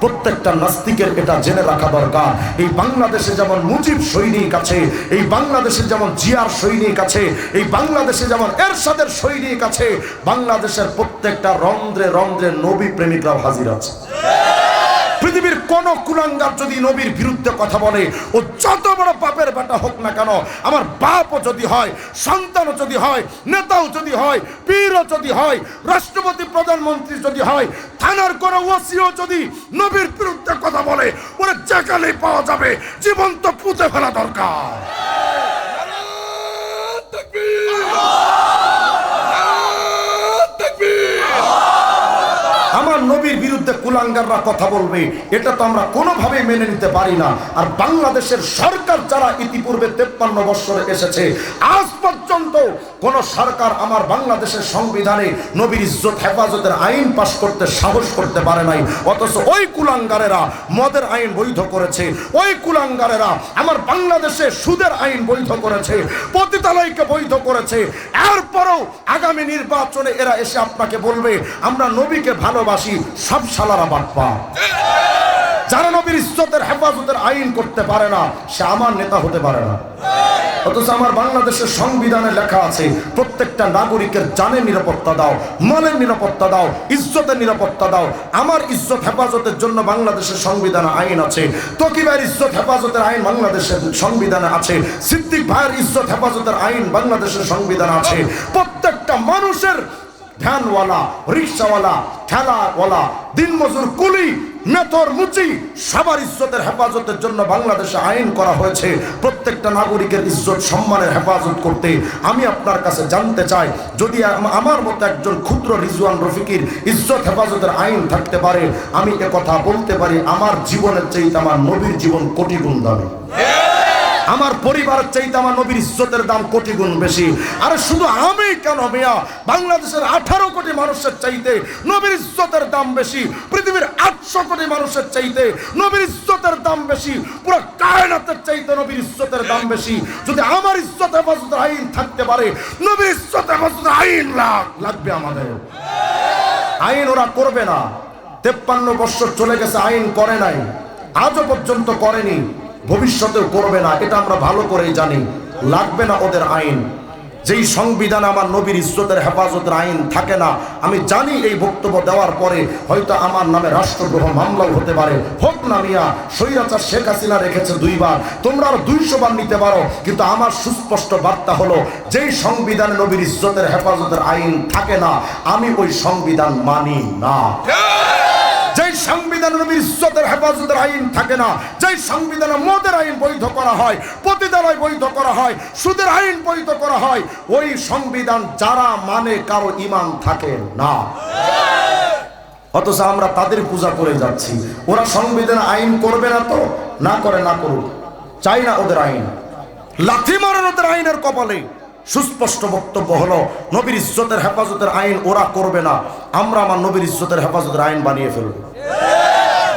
প্রত্যেকটা নাস্তিকের এটা জেনে রাখা দরকার। এই বাংলাদেশে যেমন মুজিব সৈনিক আছে, এই বাংলাদেশে যেমন জিয়ার সৈনিক আছে, এই বাংলাদেশে যেমন এরশাদের সৈনিক আছে, বাংলাদেশের প্রত্যেকটা রন্ধ্রে রন্ধ্রে নবী প্রেমিকরাও হাজির আছে। পৃথিবীর কোন কুলাঙ্গার যদি নবীর বিরুদ্ধে কথা বলে, ও যত বড় বাপের বেটা হোক না কেন, আমার বাপও যদি হয়, সন্তানও যদি হয়, নেতাও যদি হয়, পীরও যদি হয়, রাষ্ট্রপতি প্রধানমন্ত্রী যদি হয়, থানার কোনো ওসিও যদি নবীর বিরুদ্ধে কথা বলে, ওরা যেখানেই পাওয়া যাবে জীবন্ত পুঁতে ফেলা দরকার। আমার নবীর বিরুদ্ধে কুলাঙ্গাররা কথা বলবে, এটা তো আমরা কোনোভাবেই মেনে নিতে পারি না। আর বাংলাদেশের সরকার যারা ইতিপূর্বে 53 বছরে এসেছে, আজ পর্যন্ত কোন সরকার আমার বাংলাদেশের সংবিধানে নবীর ইজ্জত হেফাজতের আইন পাশ করতে সাহস করতে পারে নাই। অথচ ওই কুলাঙ্গারেরা মদের আইন বৈধ করেছে, ওই কুলাঙ্গারেরা আমার বাংলাদেশে সুদের আইন বৈধ করেছে, পতিতালয়কে বৈধ করেছে। এরপরও আগামী নির্বাচনে এরা এসে আপনাকে বলবে আমরা নবীকে ভালোবাসি। সব শালারা বাটপা। যারা নবীর ইজ্জতের হেফাজতের আইন করতে পারে না, সে আমার নেতা হতে পারে না। অথচ আমার বাংলাদেশের সংবিধানে লেখা আছে প্রত্যেকটা নাগরিকের জানের নিরাপত্তা দাও, মালের নিরাপত্তা দাও, ইজ্জতের নিরাপত্তা দাও। আমার ইজ্জত হেফাজতের জন্য বাংলাদেশের সংবিধানে আইন আছে। তকি ভাইয়ের ইজ্জত হেফাজতের আইন বাংলাদেশের সংবিধানে আছে। সিদ্দিক ভাইয়ের ইজ্জত হেফাজতের আইন বাংলাদেশের সংবিধানে আছে। প্রত্যেকটা মানুষের ভ্যানওয়ালা, রিক্সাওয়ালা, ঠেলাওয়ালা, দিনমজুর, কুলি, মেথর, মুচি, সবার ইজ্জতের হেফাজতের জন্য বাংলাদেশে আইন করা হয়েছে। প্রত্যেকটা নাগরিকের ইজ্জত সম্মানের হেফাজত করতে আমি আপনার কাছে জানতে চাই, যদি আমার মতো একজন ক্ষুদ্র রিজওয়ান রফিকের ইজ্জত হেফাজতের আইন থাকতে পারে, আমি কথা বলতে পারি আমার জীবনের চাইতে আমার নবীর জীবন কোটি গুণ দামি। আমার পরিবারের চাইতে আমার নবীর ইজ্জতের দাম কোটি গুণ বেশি। আর শুধু আমি কেন মিয়া, বাংলাদেশের 18 কোটি মানুষের চাইতে নবীর ইজ্জতের দাম বেশি। পৃথিবীর 800 কোটি মানুষের চাইতে নবীর ইজ্জতের দাম বেশি। পুরো কায়নাতের চাইতে নবীর ইজ্জতের দাম বেশি। যদি আমার ইজ্জত হেফাজতের আইন থাকতে পারে, নবীর ইজ্জত হেফাজতের আইন লাগবে আমাদের। আইন ওরা করবে না। 53 বছর চলে গেছে, আইন করে নাই, আজও পর্যন্ত করেনি, ভবিষ্যতেও করবে না। এটা আমরা ভালো করেই জানি। লাগবে না ওদের আইন। যেই সংবিধানে আমার নবীর ইজ্জতের হেফাজতের আইন থাকে না, আমি জানি এই বক্তব্য দেওয়ার পরে হয়তো আমার নামে রাষ্ট্রদ্রোহ মামলাও হতে পারে। হোক না মিয়া, স্বৈরাচার শেখ হাসিনা রেখেছে 2 বার, তোমরা আরো 200 বার নিতে পারো, কিন্তু আমার সুস্পষ্ট বার্তা হলো যেই সংবিধানে নবীর ইজ্জতের হেফাজতের আইন থাকে না, আমি ওই সংবিধান মানি না। যেই সংবিধানে নবীর ইজ্জতের হেফাজতের আইন থাকে না, যেই সংবিধানে মদের আইন বৈধ করা হয়, পতিতালয় বৈধ করা হয়, সুদের আইন বৈধ করা হয়, ওই সংবিধান যারা মানে কারো ঈমান থাকে না। অথচ আমরা তাদের পূজা করে যাচ্ছি। ওরা সংবিধানে আইন করবে না, তো না করে না করুক, চাই না ওদের আইন। লাথি মারেন ওদের আইনের কপালে। সুস্পষ্ট বক্তব্য হলো নবীর ইজ্জতের হেফাজতের আইন ওরা করবে না, আমরা আমার নবীর ইজ্জতের হেফাজতের আইন বানিয়ে ফেলব।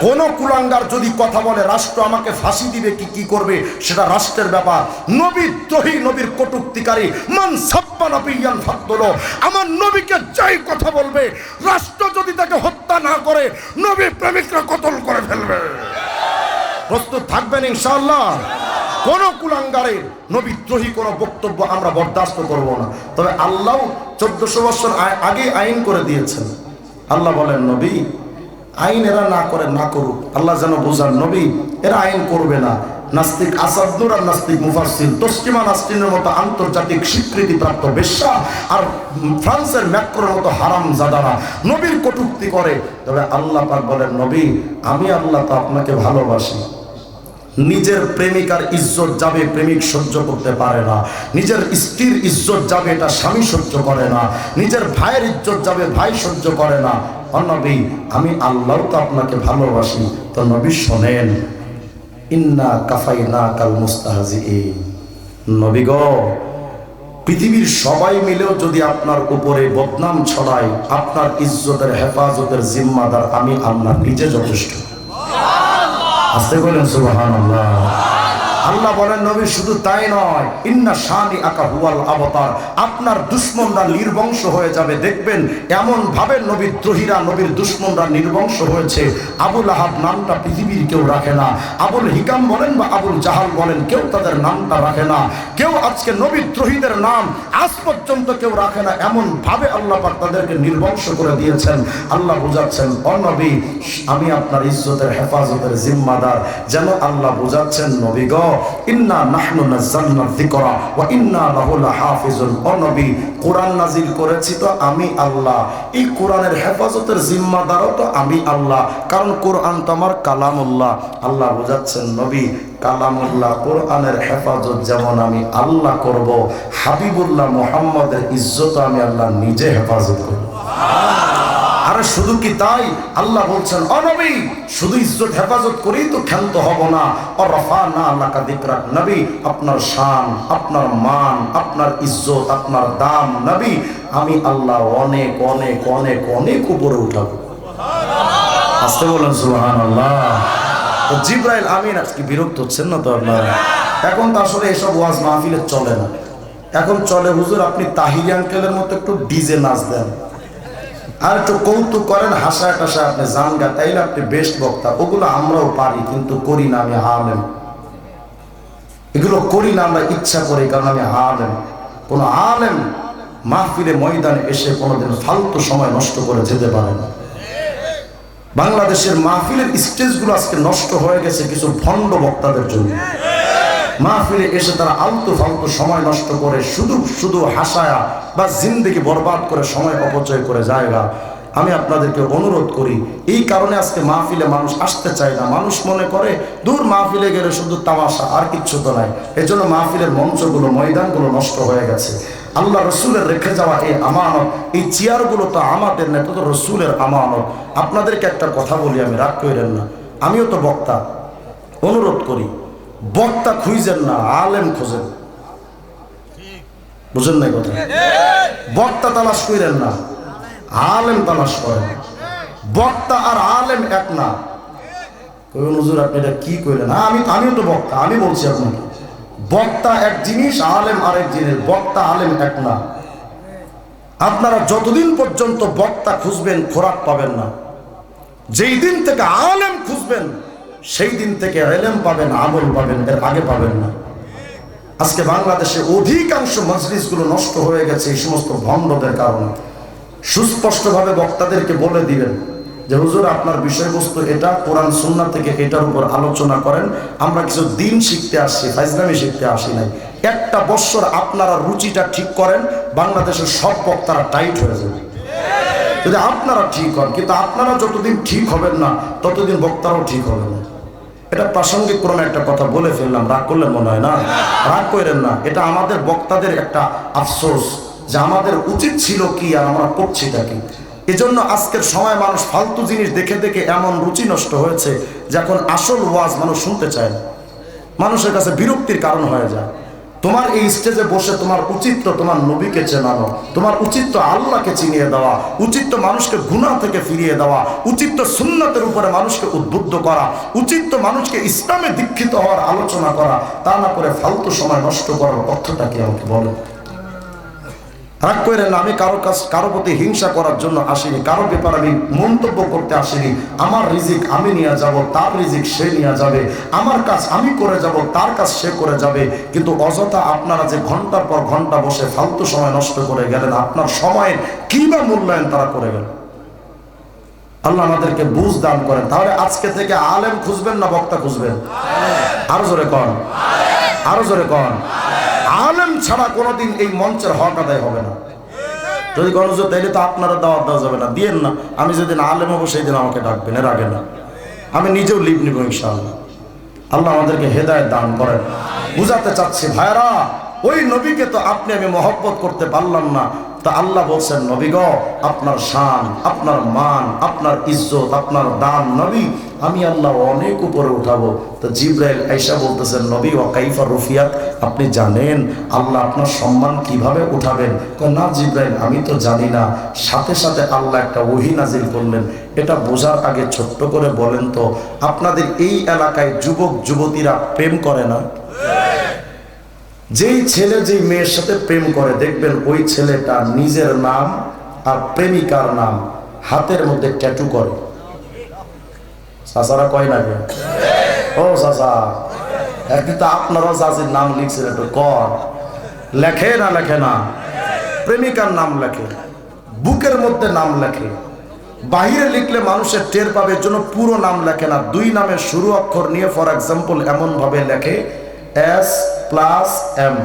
কোন কুলাঙ্গার যদি কথা বলে রাষ্ট্র আমাকে ফাঁসি দিবে কি করবে, সেটা রাষ্ট্রের ব্যাপার। নবীর দ্রোহী, নবীর কটূক্তিকারী, মান সাব্বা নবিয়ান ফাদদুলু, আমার নবীকে যাই কথা বলবে, রাষ্ট্র যদি তাকে হত্যা না করে নবী প্রেমিকরা কতল করে ফেলবে। প্রস্তুত থাকবেন ইনশাআল্লাহ। কোন কুলাঙ্গারের নবীদ্রোহী কোন বক্তব্য আমরা বরদাস্ত করব না। তবে আল্লাহ 1400 বছর আগে আইন করে দিয়েছেন। আল্লাহ বলেন নবী আইন এরা না করে না করুক। আল্লাহ যেন বোঝান নবী এরা আইন করবে না। নাস্তিক আসাদুর আর নাস্তিক মুফাসসির তসলিমা নাসরিনের মতো আন্তর্জাতিক স্বীকৃতিপ্রাপ্ত বেশ্যা আর ফ্রান্সের ম্যাক্রোর মতো হারামজাদারা নবীর কটূক্তি করে। তবে আল্লাহ পাক বলেন নবী আমি আল্লাহ তো আপনাকে ভালোবাসি। নিজের প্রেমিকার ইজ্জত যাবে, প্রেমিক সহ্য করতে পারে না। নিজের স্ত্রীর ইজ্জত যাবে, এটা স্বামী সহ্য করে না। নিজের ভাইয়ের ইজ্জত যাবে, ভাই সহ্য করে না। ও নবী আমি আল্লাহ তো আপনাকে ভালোবাসি। তো নবী শোনেন, ইন্না কাফাইনাকাল মুস্তাহজিঈন। নবী গো, পৃথিবীর সবাই মিলেও যদি আপনার উপরে বদনাম ছড়ায়, আপনার ইজ্জতের হেফাজতের জিম্মাদার আমি আল্লাহ নিজে যথেষ্ট। আসতে বলেন সুবহানাল্লাহ। আল্লাহ বলেন নবী শুধু তাই নয়, ইন্না শানি আকা হুয়াল আবতার, আপনার দুশমনরা নির্বংশ হয়ে যাবে। দেখবেন এমন ভাবে নবীর দ্রোহীরা, নবীর দুশমনরা নির্বংশ হয়েছে। আবুল আহাব নামটা পৃথিবীর কেউ রাখে না। আবুল হিকাম বলেন বা আবুল জাহাল বলেন, কেউ তাদের নামটা রাখে না। কেউ আজকে নবীর দ্রোহীদের নাম আজ পর্যন্ত কেউ রাখে না। এমন ভাবে আল্লাহ পাক তাদেরকে নির্বংশ করে দিয়েছেন। আল্লাহ বুঝাচ্ছেন, ও নবী আমি আপনার ইজ্জতের হেফাজতের জিম্মাদার। যেন আল্লাহ বুঝাচ্ছেন, নবী গো ইন্না নাহনু নাযালনা যিকরা ওয়া ইন্না লাহু লাহাফিজুন। ও নবী কোরআন নাজিল করেছি তো আমি আল্লাহ, এই কোরআনের হেফাজতের জিম্মাদারও তো আমি আল্লাহ, কারণ কোরআন তো আমার কালামুল্লাহ। আল্লাহ বুঝাচ্ছেন, নবী কালামুল্লাহ কোরআনের হেফাজত যেমন আমি আল্লাহ করব, হাবিবুল্লাহ মুহাম্মদের ইজ্জত আমি আল্লাহ নিজে হেফাজত করব। আরে শুধু কি তাই, আল্লাহ বলছেন, ও নবী শুধু ইজ্জত হেফাজত করেই তো ক্ষান্ত হব না। আর রাফা'না লাকা যিকরাক, নবী আপনার শান, আপনার মান, আপনার ইজ্জত, আপনার দাম নবী আমি আল্লাহ অনেক অনেক অনেক অনেক উপরে উঠাবো। আসতে বলেন সুবহানাল্লাহ। তো জিবরাইল আমিন আজকে বিরক্ত হচ্ছেন না তো আপনারা? এখন তো আসলে এসব ওয়াজ মাহফিলে চলে না। এখন চলে হুজুর আপনি তাহিরি আঙ্কেলের মতো একটু ডিজে নাচ দেন, আর একটু কৌতুক করেন, হাসায় টাসায় আপনি জান গা, তাইলে আপনি বেস্ট বক্তা। ওগুলো আমরাও পারি কিন্তু করি না, আমি আলেম। এগুলো করি না আমরা ইচ্ছা করি, কারণ আমি আলেম। কোন আলেম মাহফিলে ময়দানে এসে কোনোদিন ফালতু সময় নষ্ট করে যেতে পারে না। বাংলাদেশের মাহফিলের স্টেজগুলো আজকে নষ্ট হয়ে গেছে কিছু ভণ্ড বক্তাদের জন্য। মাহফিলে এসে তারা আলতু ফালতু সময় নষ্ট করে, শুধু শুধু হাসায়া বা জিন্দেগি বরবাদ করে সময় অপচয় করে জায়গা। আমি আপনাদেরকে অনুরোধ করি, এই কারণে আজকে মাহফিলে মানুষ আসতে চায় না। মানুষ মনে করে দূর মাহফিলে গেলে শুধু তামাশা, আর কিচ্ছু তো নাই। এই জন্য মাহফিলের মঞ্চগুলো, ময়দানগুলো নষ্ট হয়ে গেছে। আল্লাহ রসুলের রেখে যাওয়া এই আমানত, এই চেয়ারগুলো তো আমাদের না, তো রসুলের আমানত। আপনাদেরকে একটা কথা বলি, আমি রাগ করেন না, আমিও তো বক্তা। অনুরোধ করি, বক্তা খুঁজেন না, আলেম খোঁজেন। বুঝেন না কথা? বক্তা তালাশ করেন না, আলেম তালাশ করেন। বক্তা আর আলেম এক না। হুজুর আপনি এটা কি কইলেন? আমিও তো বক্তা, আমি বলছি আপনাকে, বক্তা এক জিনিস, আলেম আরেক জিনিস। বক্তা আলেম এক না। আপনারা যতদিন পর্যন্ত বক্তা খুঁজবেন খোরাক পাবেন না। যেই দিন থেকে আলেম খুঁজবেন সেই দিন থেকে ইলম পাবেন, আমল পাবেন, এর আগে পাবেন না। আজকে বাংলাদেশে অধিকাংশ মজলিসগুলো নষ্ট হয়ে গেছে এই সমস্ত ভণ্ডদের কারণে। সুস্পষ্টভাবে বক্তাদেরকে বলে দিবেন যে হুজুর আপনার বিষয়বস্তু এটা, কোরআন সুন্নাহ থেকে এটার উপর আলোচনা করেন। আমরা কিছু দিন শিখতে আসছি, ফাইজলামি শিখতে আসি নাই। একটা বছর আপনারা রুচিটা ঠিক করেন, বাংলাদেশের সব বক্তারা টাইট হয়ে যাবে যদি আপনারা ঠিক হন। কিন্তু আপনারা যতদিন ঠিক হবেন না ততদিন বক্তারাও ঠিক হবে না। এটা প্রাসঙ্গিক ক্রমে একটা কথা বলে ফেললাম, রাগ করলে মনে হয় না? রাগ করেন না। এটা আমাদের বক্তাদের একটা আফসোস যে আমাদের উচিত ছিল কি আর আমরা করছিটা কি। এজন্য আজকের সময় মানুষ ফালতু জিনিস দেখে দেখে এমন রুচি নষ্ট হয়েছে যে এখন আসল ওয়াজ মানুষ শুনতে চায় না। মানুষের কাছে বিরক্তির কারণ হয়ে যায়। তোমার এই স্টেজে বসে তোমার উচিত তো তোমার নবীকে চেনানো, তোমার উচিত তো আল্লাহকে চিনিয়ে দেওয়া, উচিত তো মানুষকে গুনাহ থেকে ফিরিয়ে দেওয়া, উচিত তো সুন্নাতের উপরে মানুষকে উদ্বুদ্ধ করা, উচিত তো মানুষকে ইসলামে দীক্ষিত হওয়ার আলোচনা করা। তা না করে ফালতু সময় নষ্ট করার অর্থটা কি আমাকে বলো? রাগ করেন না, আমি কারো প্রতি হিংসা করার জন্য আসিনি, কারো ব্যাপারে আমি মন্তব্য করতে আসিনি। আমার রিজিক আমি নিয়ে যাব, তার রিজিক সে নিয়ে যাবে। আমার কাজ আমি করে যাব, তার কাজ সে করে যাবে। কিন্তু অযথা আপনারা যে ঘন্টার পর ঘন্টা বসে ফালতু সময় নষ্ট করে গেলেন, আপনার সময়ের কি বা মূল্যায়ন তারা করে গেল? আল্লাহ আমাদেরকে বুঝ দান করেন। তাহলে আজকে থেকে আলেম খুঁজবেন না বক্তা খুঁজবেন? আরো জোরে কন, আরো জোরে কন। আলেম ছাড়া কোনোদিন এই মঞ্চের হক আদায় হবে না। যদি কোনো তাইলে তো আপনারা দাওয়াত দেওয়া যাবে না, দিয়েন না। আমি যেদিন আলেম হবো সেই দিন আমাকে ডাকবেন, এর আগে না। আমি নিজেও লিভ নিব ইনশাআল্লাহ। আল্লাহ আমাদেরকে হেদায়েত দান করেন। বুঝাতে চাচ্ছি ভাইরা, ওই নবীকে তো আপনি আমি মহব্বত করতে পারলাম না। তা আল্লাহ বলছেন, নবী গো আপনার শান, আপনার মান, আপনার ইজ্জত, আপনার দাম নবী আমি আল্লাহ অনেক উপরে উঠাবো। তো জিবরাইল আয়েশা বলতেছেন, নবী ওয়া কাইফা রুফিয়াত, আপনি জানেন আল্লাহ আপনার সম্মান কিভাবে উঠাবেন? না জিবরাইল আমি তো জানি না। সাথে সাথে আল্লাহ একটা ওহী নাজিল করলেন। এটা বোঝার আগে ছোট্ট করে বলেন তো, আপনাদের এই এলাকায় যুবক যুবতীরা প্রেম করে না? যেই ছেলে যেই মেয়ের সাথে প্রেম করে দেখবেন ওই ছেলেটা নিজের নাম আর প্রেমিকার নাম হাতের মধ্যে ট্যাটু করে। চাচারা কয় না কেন? ও চাচা, একদিন তো আপনারা চাচির নাম লিখছেন, একটু কর। লেখে না লেখে না? প্রেমিকার নাম লেখে, বুকের মধ্যে নাম লেখে। বাহিরে লিখলে মানুষের টের পাবে, জন্য পুরো নাম লেখে না, দুই নামের শুরু অক্ষর নিয়ে ফর এক্সাম্পল এমন ভাবে লেখে S+M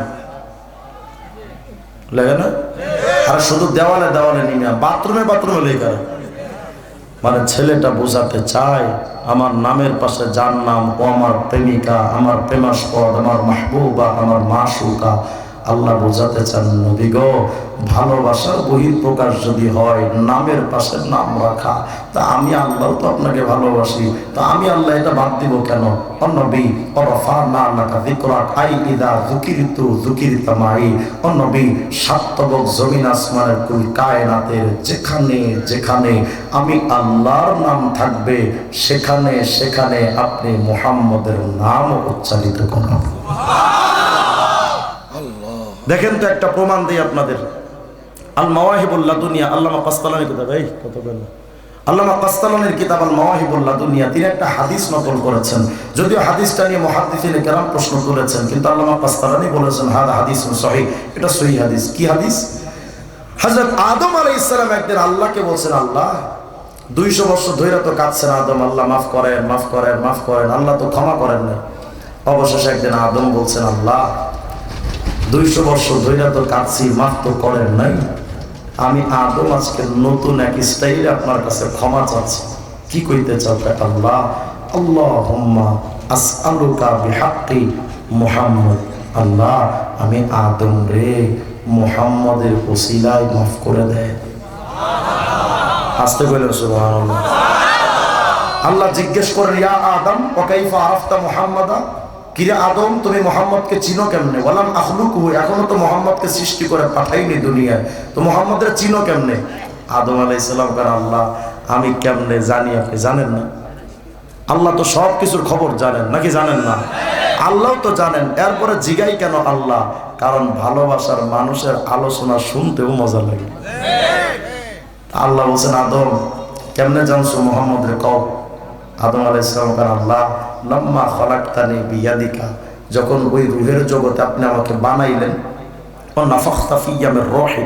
লেখে না? আর শুধু দেওয়ালে দেওয়ালে নিয়ে বাথরুমে বাথরুমে লেখা। মানে ছেলেটা বোঝাতে চায় আমার নামের পাশে যার নাম ও আমার প্রেমিকা, আমার প্রেমাস্পদ, আমার মাহবুবা, আমার মাশুকা। আল্লাহ বোঝাতে চান নবী গো, ভালোবাসার বহিঃপ্রকাশ যদি হয় নামের পাশে নাম রাখা, তা আমি আল্লাহ তো আপনাকে ভালোবাসি, তা আমি আল্লাহ এটা বাদ দিব কেন? ও নবী ওরাফানা লাকা যিকরাক আই ইযা যুকিরতু যুকিরতা মাই। ও নবী সাতবক জমিন আসমানের কুল কায়নাতের যেখানে যেখানে আমি আল্লাহর নাম থাকবে সেখানে সেখানে আপনি মুহাম্মদের নাম উচ্চারিত করুন। দেখেন তো একটা প্রমাণ দিই আপনাদের। আল মাওয়াহিবুল লাদুনিয়া, আল্লামা কাসতালানী কিতাব, এই কত বলেন, আল্লামা কাসতালানীর কিতাব আল মাওয়াহিবুল লাদুনিয়া, তিনি একটা হাদিস নকল করেছেন। যদিও হাদিসটা নিয়ে মুহাদ্দিসিনে কেরাম প্রশ্ন তুলেছেন, কিন্তু আল্লামা কাসতালানী বলেছেন হাদা হাদিসুন সহিহ, এটা সহিহ হাদিস। কি হাদিস? হযরত আদম আলাইহিস সালাম একদিন আল্লাহকে বলছেন, আল্লাহ 200 বছর ধরে তো কাঁদছেন আদম, আল্লাহ মাফ করেন মাফ করেন মাফ করেন, আল্লাহ তো ক্ষমা করেন না। অবশেষে একদিন আদম বলছেন, আল্লাহ 200 বছর ধরে তো কাঁদছি, মাফ তো করেন নাই, আমি আদম আজকে নতুন এক স্টাইলে আপনার কাছে ক্ষমা চাচ্ছি। কি কইতে চাও? আল্লাহ আল্লাহুম্মা আসআলুকা বিহাক্কি মুহাম্মদ, আল্লাহ আমি আদম রে মুহাম্মদের ওসিলায় মাফ করে দেয়। আসতে বলেন সুবহানাল্লাহ। আল্লাহ জিজ্ঞেস করেন, ইয়া আদম ওয়া কাইফা আরাফতা মুহাম্মাদা, কিরে আদম তুমি মোহাম্মদকে চিনো কেমনে? বললাম আখলুকহু, এখনো তো মোহাম্মদকে সৃষ্টি করে পাঠাইনি দুনিয়ায়, তো মোহাম্মদের চিনো কেমনে? আদম আলাইহিস সালাম কার আল্লাহ আমি কেমনে জানি, আপনি জানেন না? আল্লাহ তো সব কিছুর খবর জানেন, নাকি জানেন না? আল্লাহ তো জানেন, এরপরে জিগাই কেন আল্লাহ? কারণ ভালোবাসার মানুষের আলোচনা শুনতেও মজা লাগে। আল্লাহ বলছেন, আদম কেমনে জানছো মোহাম্মদ রে কও? আদম আলাইহিস সালাম কার আল্লাহ লাম্মা খলাকতানি বিয়াদিকা, যখন ওই রূহের জগতে আপনি আমাকে বানাইলেন, ও নাফাখতা ফিয়া মির রূহি,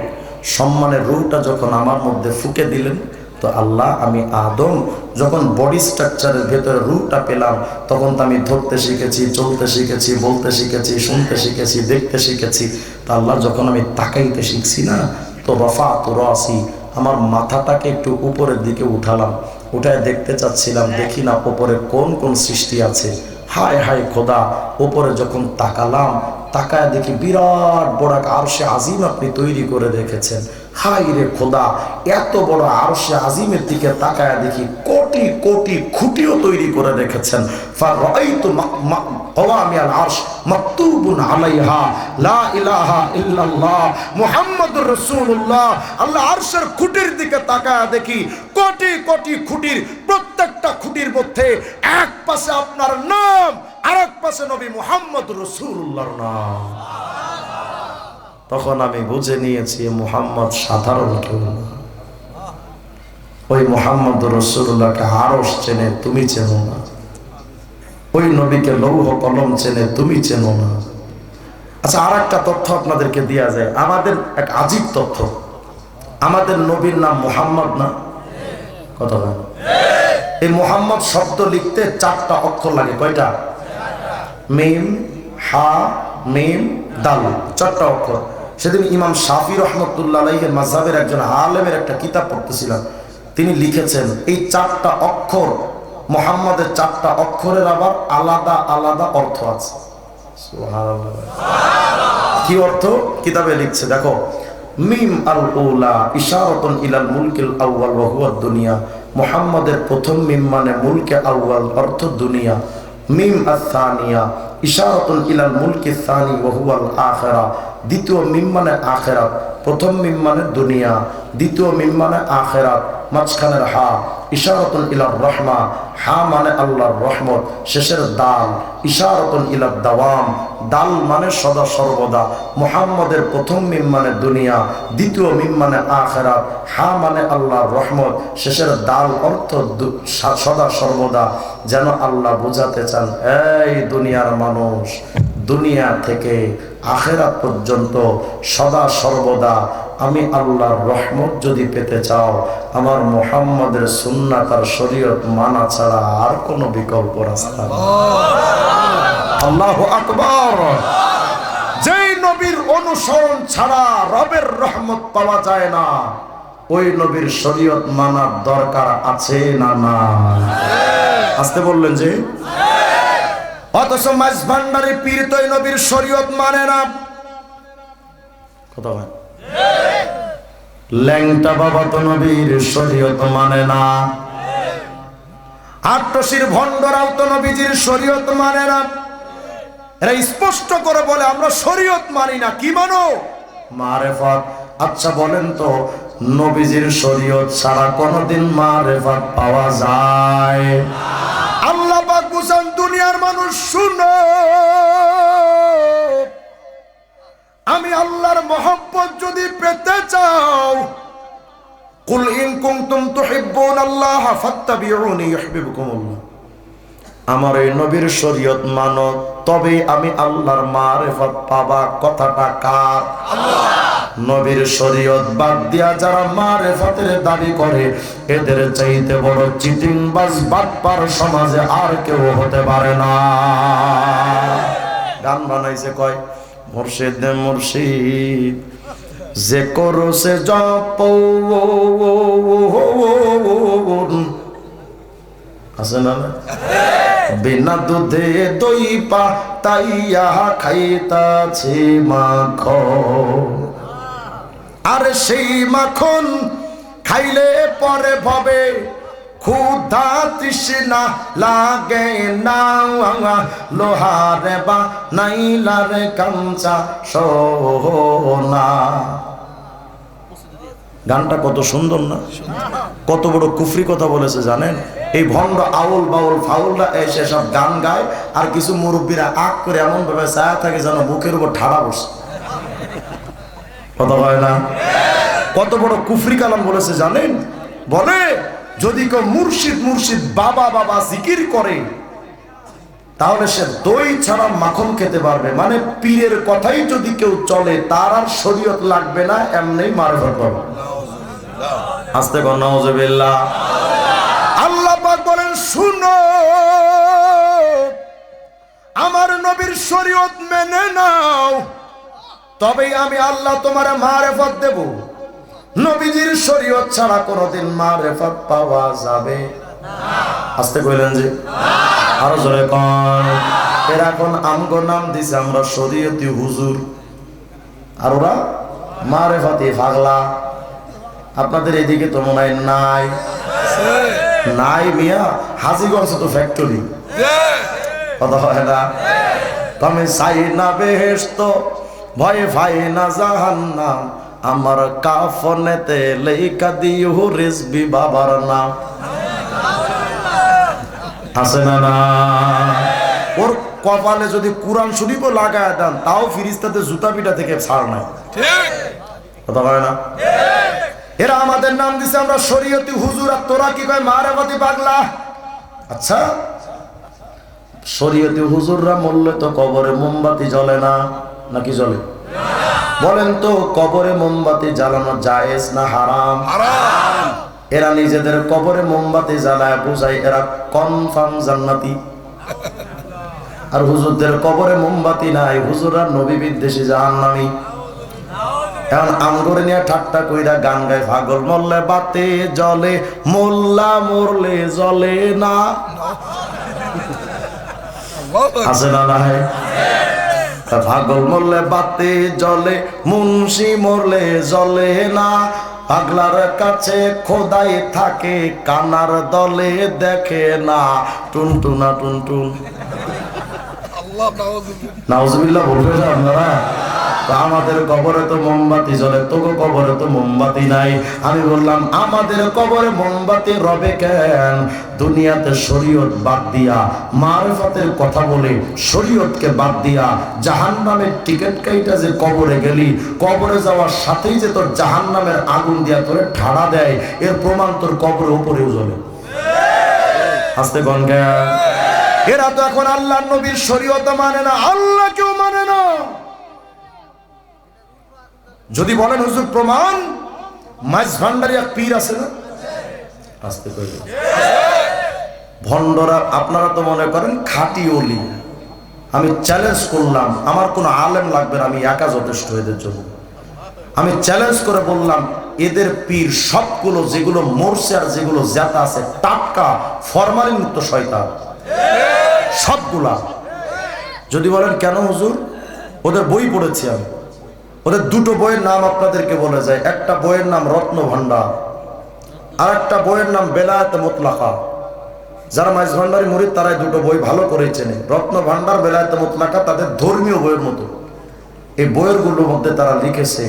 সম্মানের রূহটা যখন আমার মধ্যে ফুঁকে দিলেন, তো আল্লাহ আমি আদম যখন বডি স্ট্রাকচারের ভেতরে রূহটা পেলাম, তখন তো আমি ধরতে শিখেছি, চলতে শিখেছি, বলতে শিখেছি, শুনতে শিখেছি, দেখতে শিখেছি। তো আল্লাহ যখন আমি তাকাইতে শিখছি না, তো রাফাতু রাসি, আমার মাথাটাকে একটু উপরের দিকে উঠালাম, উঠায় দেখতে চাচ্ছিলাম, দেখি না উপরে কোন কোন সৃষ্টি আছে। হায় হায় খোদা, উপরে যখন তাকালাম, তাকায় দেখি বিরাট বড় আরশে আজিম আপনি তৈরি করে রেখেছেন। হায় রে খোদা, এত বড় আরশে আজিমের দিকে তাকায় দেখি কোটি কোটি খুঁটিও তৈরি করে রেখেছেন। ফারাইতু কওয়ামিয়াল আরশ মাকতুবুন আলাইহা লা ইলাহা ইল্লাল্লাহ মুহাম্মাদুর রাসূলুল্লাহ। আল্লাহ আরশের খুঁটির দিকে তাকায় দেখি কোটি কোটি খুঁটির, প্রত্যেকটা খুঁটির মধ্যে এক পাশে আপনার নাম, আরেক পাশে নবী মুহাম্মদ রাসূলুল্লাহর নাম। তখন আমি বুঝে নিয়েছি মুহাম্মদ সাধারণ কেউ না। ওই মুহাম্মদ রাসূলুল্লাহকে আরশ চেনে, তুমি চেনো না। ওই নবীকে লৌহ কলম চেনে, তুমি চেনো না। আচ্ছা, আর একটা তথ্য আপনাদেরকে দেয়া যায়, আমাদের এক আজীব তথ্য, আমাদের নবীর নাম মুহাম্মদ না? কথা বলেন। এই মুহাম্মদ শব্দ লিখতে 4টা অক্ষর লাগে। কয়টা? মিম, হা, মিম, দাল, 4টা অক্ষর। সেদিন ইমাম শাফি রহমতুল্লাহ আলাইহির মাযহাবের একজন আলেমের একটা কিতাব পড়তেছিলাম, তিনি লিখেছেন এই 4টা অক্ষর, মুহাম্মদের 4টা অক্ষরের আবার আলাদা আলাদা অর্থ আছে। সুবহানাল্লাহ। কি অর্থ? কিতাবে লিখছে, দেখো, মিম আল উলা ইশারাতুন ইলাল মুলকিল আউয়াল ওয়া হুয়া দুনিয়া, মুহাম্মদের প্রথম মিম মানে মুলকে আউয়াল, অর্থ দুনিয়া। মিম আস-সানিয়া ইশারাতুন ইলাল মুলকি সানি ওয়া হুয়াল আখিরা, দ্বিতীয় মিম মানে আখিরাত, প্রথম মিম মানে দুনিয়া, দ্বিতীয় মিম মানে আখিরাত, মাঝখানের হা ইশারাতুন ইলার রহমা, হা মানে আল্লাহর রহমত, শেষের দাল ইশারাতুন ইলাদ দাওয়াম, দাল মানে সদা সর্বদা। মুহাম্মদের প্রথম মিম মানে দুনিয়া, দ্বিতীয় মিম মানে আখিরাত, হা মানে আল্লাহর রহমত, শেষের দাল অর্থ সদা সর্বদা। যেন আল্লাহ বোঝাতে চান, এই দুনিয়ার মানুষ, দুনিয়া থেকে আখিরাত পর্যন্ত সদা সর্বদা আমি আল্লাহর রহমত যদি পেতে চাও, আমার মুহাম্মদের সুন্নাত আর শরীয়ত মানা ছাড়া আর কোনো বিকল্প রাস্তা নেই। আল্লাহু আকবার। যেই নবীর অনুসরণ ছাড়া রবের রহমত পাওয়া যায় না, ওই নবীর শরীয়ত মানার দরকার আছে না না? আসতে বললেন যে, অথচ মাঝ ভান্ডারে পীর তো এই নবীর শরীয়ত মানে না। কথা বলেন। ল্যাংটা বাবা তো নবীর শরীয়ত মানে না। আট্টশির ভণ্ডরাও তো নবীজির শরীয়ত মানে না। এরা স্পষ্ট করে বলে আমরা শরীয়ত মানি না। কি মানো? মারেফত। আচ্ছা বলেন তো, নবীজির শরীয়ত ছাড়া কোনদিন মারেফত পাওয়া যায়? আল্লাহ পাক বুঝান, দুনিয়ার মানুষ শুনো, আমি আল্লাহর মহব্বত যদি পেতে চাও, কুল ইন কুনতুম তুহিব্বুনাল্লাহ ফাত্তাবিউনি ইউহিব্বুকুমুল্লাহ, আমার এই নবীর শরীয়ত মানো, তবে আমি আল্লাহর মারেফত পাবা। কথাটা কার? আল্লাহ। নবীর শরীয়ত বাদ দিয়া যারা মারেফতের দাবি করে, এদের চাইতে বড় চিটিংবাজ বাটপার সমাজে আর কেউ হতে পারে না। গান বানাইছে কয়, মুর্শিদ মুর্শিদ যে করছে জপ, আছে না? বিনা দুধে দই পাতাইয়া খাইতাছে মাখন, আর সেই মাখন খাইলে পরে ভবে ক্ষুধা তৃষ্ণা লাগে না, লোহারে বা নাইলারে কাঞ্চা সোনা। গানটা কত সুন্দর না? কত বড় কুফরি কথা বলেছে জানেন? এই ভণ্ড আউল বাউল ফাউলরা এসে সব গান গায়, আর কিছু মুরব্বীরা আগ করে এমন ভাবে ছায়া থাকে যেন বুকের উপর ঠাড়া বসে। কথা হয় না? কত বড় কুফরি কালাম বলেছে জানেন? বলে যদি কেউ মুর্শিদ মুর্শিদ বাবা বাবা জিকির করে, তাহলে সে দই ছাড়া মাখন খেতে পারবে। মানে পীরের কথাই যদি কেউ চলে, তার আর শরীয়ত লাগবে না, এমনি মারফত পাবে। আস্তে কর নাউজুবিল্লাহ। আল্লাহ পাক বলেন, শুনো, আমার নবীর শরীয়ত মেনে নাও, তবেই আমি আল্লাহ তোমার মারেফত দেব। নবীজির শরীয়ত ছাড়া কোনদিন মারেফত পাওয়া যাবে না। আস্তে কইলেন যে, আরো জোরে কোন। এরা এখন আমগো নাম দিছে আমরা শরীয়তি হুজুর, আর ওরা মারেফতি পাগলা। আপনাদের এদিকে তো মনে হয় নাই? নাই মিয়া, হাজীগঞ্জ তো ফ্যাক্টরি। কথা হয় না? তুমি চাই না বেহেশত, ভয়ে ভাই না জাহান্নাম, আমার কাফনেতে লেখা দিও রিজবি বাবার নাম। আছে না না? ওর কপালে যদি কোরআন শরীফও লাগায় দেন, তাও ফিরিস্তাতে জুতা পিটা থেকে ছাড় নাই। কথা হয় না? এরা আমাদের নাম দিছে আমরা শরীয়তি হুজুর, আর তোরা কি কয় মারেফতি পাগলা। আচ্ছা, শরীয়তি হুজুররা মরলে তো কবরে মোমবাতি জ্বলে না, নাকি জ্বলে? বলেন তো, কবরে মোমবাতি জ্বালানো জায়েজ না হারাম? হারাম। এরা নিজেদের কবরে মোমবাতি জ্বালায় বুঝায় এরা কনফার্ম জান্নাতি, আর হুজুরদের কবরে মোমবাতি নাই, হুজুররা নবী বিদ্বেষী জাহান্নামী। এখন আমগরে নিয়ে ঠাট্টা কইরা গান গায়, পাগল মরলে বাতে জ্বলে, মোল্লা মরলে জ্বলে না। আছে না নাই? পাগল মরলে বাতে জ্বলে, মুন্সি মরলে জ্বলে না। পাগলার কাছে খোদাই থাকে, কানার দলে দেখে না। টুনটুনা টুনটুন। নাউজুবিল্লাহ বলবেন আপনারা? তো আমাদের কবরে তো মোমবাতি জ্বলে, তোকে কবরে তো মোমবাতি নাই। আমি বললাম আমাদের কবরে মোমবাতি রবে কেন? দুনিয়াতে শরীয়ত বাদ দিয়া, মারিফতের কথা বলে শরীয়তকে বাদ দিয়া জাহান্নামের টিকিট কাইটা যে কবরে গেলি, কবরে যাওয়ার সাথেই যে তোর জাহান্নামের আগুন দিয়া তোরে ঠাড়া দেয়, এর প্রমাণ তোর কবরের উপরেও জ্বলে। আস্তে গনগা এরা তো এখন আল্লাহর নবীর শরীয়ত মানে না, আল্লাহ কেউ মানে না। যদি বলেন হুজুর প্রমাণ, মাইজ ভান্ডারি এক পীর আছে না, আস্তে করে ভণ্ডরা আপনারা তো মনে করেন খাঁটি ওলি। আমি চ্যালেঞ্জ করলাম, আমার কোনো আলেম লাগবে না, আমি একা যথেষ্ট এদের জন্য। আমি চ্যালেঞ্জ করে বললাম এদের পীর সবগুলো যেগুলো মরছে আর যেগুলো জেতা আছে টাটকা ফরমালিন মুক্ত শয়তান সবগুলা। যদি বলেন কেন হুজুর, ওদের বই পড়েছি আমি, ওদের দুটো বইয়ের নাম আপনাদেরকে বলে যায়। একটা বইয়ের নাম রত্ন ভান্ডার, আর একটা বইয়ের নাম বেলায়েতে মুতলাকা। যারা মাইজ ভান্ডারি মুরিদ তারাই দুটো বই ভালো করে চেনে। রত্ন ভান্ডার, বেলায়েতে মুতলাকা তাদের ধর্মীয় বইয়ের মতো। এই বইয়ের গুলোর মধ্যে তারা লিখেছে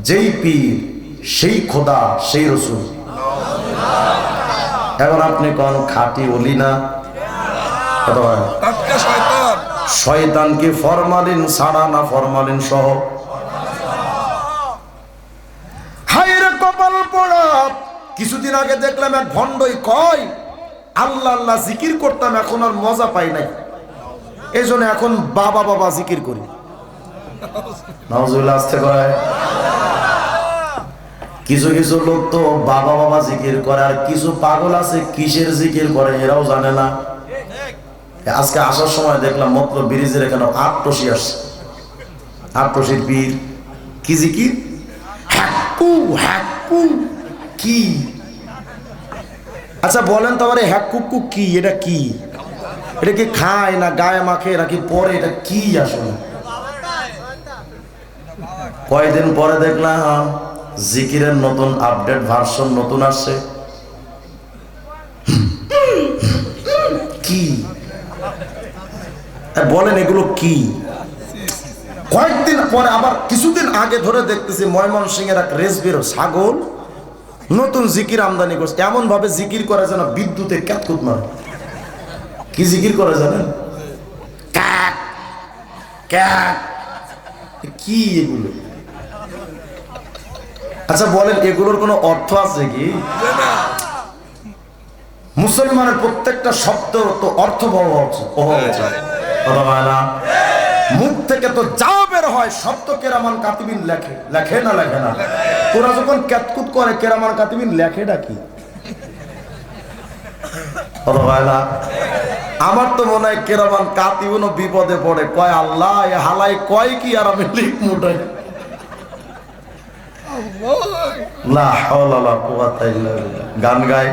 যেই পীর সেই খোদা সেই রসুল। এখন আপনি কোন খাঁটি ওলি না? শয়তান কি ফরমালিন ছাড়া না ফরমালিন সহ? হায়রে কপাল পোড়া। কিছুদিন আগে দেখলাম এক ভণ্ডই কয় আল্লাহ আল্লাহ জিকির করতাম, এখন আর মজা পাই নাই, এই জন্য এখন বাবা বাবা জিকির করি। নাউজুবিল্লাহ আসতে কয়। কিছু কিছু লোক তো বাবা বাবা জিকির করে, আর কিছু পাগল আছে কিসের জিকির করে এরাও জানে না। আজকে আসার সময় দেখলাম মতলব ব্রিজের এখানে আটটসি আসছে। আটটসির পীর কি জিকির? হ্যাকু হ্যাকু কি? আচ্ছা বলেন তো আমার হ্যাকুকু কি? এটা কি? এটা কি খায় না গায়ে মাখে নাকি পরে? এটা কি আসলে? কয়েকদিন পরে দেখলাম জিকিরের নতুন আপডেট ভার্সন নতুন আসছে। কি বলেন এগুলো কি? কয়েকদিন পরে আবার কিছুদিন আগে ধরে দেখতেছি ময়মনসিংহের এক রেসবেরো ছাগল নতুন জিকির আমদানি করছে। এমন ভাবে জিকির করে যেন বিদ্যুতে ক্যাতকুত মারে। কি জিকির করে জানেন? ক্যাক ক্যাক। কি এগুলো? আচ্ছা বলেন এগুলোর কোনো অর্থ আছে কি? মুসলমানের প্রত্যেকটা শব্দ তো অর্থ মুখ থেকে তো যা বের হয় শব্দ কেরামান কাতিবিন লেখে, লেখে না লেখে না? তোরা যখন ক্যাতকুত করে কেরামান কাতিবিন লেখেটা কি? আমার তো মনে হয় কেরামান কাতিবিনও বিপদে পড়ে, কয় আল্লাহ হালাই কয় কি আর আমি লিখ মুটাই। গান গায়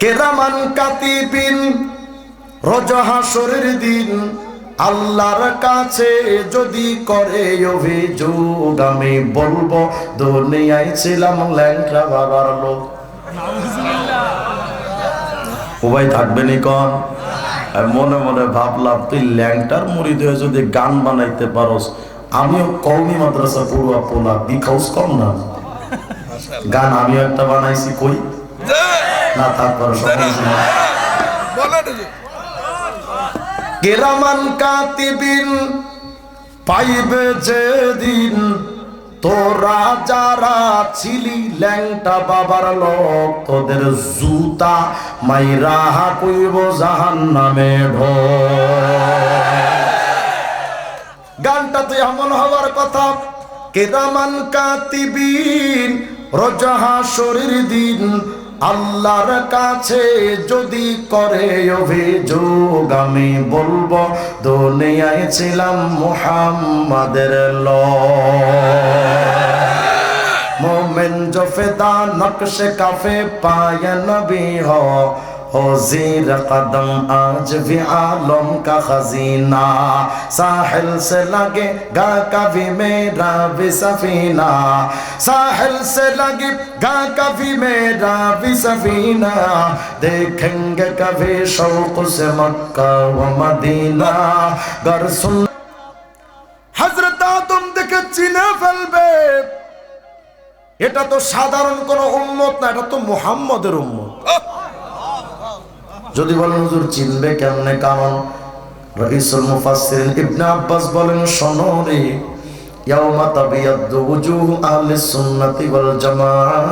কেরামান কাতিবিন রোজ হাসরের দিন আল্লাহর কাছে যদি করে অভিযোগ, আমি বলবো দুনিয়ায় ছিলাম ল্যাংটা বাবার লোক। সবাই থাকবেনি কন? মনে মনে ভাবলাম তুই ল্যাংটার মুড়ি দিয়ে যদি গান বানাইতে পারোস, আমিও কওমি মাদ্রাসা পড়ুয়া পোলা বিখাউস কম না, গান আমিও একটা বানাইছি কই না। তারপর কেরামান কাতিবিন পাইবে যেদিন, তোরা যারা ছিলি ল্যাংটা বাবার লোক, তোদের জুতা মাইরা কইব জাহান্নামে ঢোক। গানটা তো এমন হওয়ার কথা, কেরামান কাতিবিন রোজ হাসরের দিন আল্লাহর কাছে যদি করে অভিযোগ, আমি বলবো দুনিয়ায় ছিলাম মুহাম্মাদের লোক। मोमिन जो फिदा नक्श काफे पाए नबी हो ज़ीर कदम आज भी आलम का खजीना, साहिल से लगेगा कभी मेरा भी सफीना, साहिल से लगेगा कभी मेरा भी सफीना, देखेंगे कभी शौक से मक्का व मदीना। गर सुन हजरत आदम देखे এটা তো সাধারণ কোন উম্মত না, এটা তো মুহাম্মদের উম্মত। যদি বলেন হুজুর চিনবে কেমনে, কারণ রাইসুল মুফাসসিরিন ইবনে আব্বাস বলেন, শোনো রে, ইয়াউমা তাবিয়াদ্দু ওয়ুজুহু আহলিস সুন্নাতি ওয়াল জামাআহ,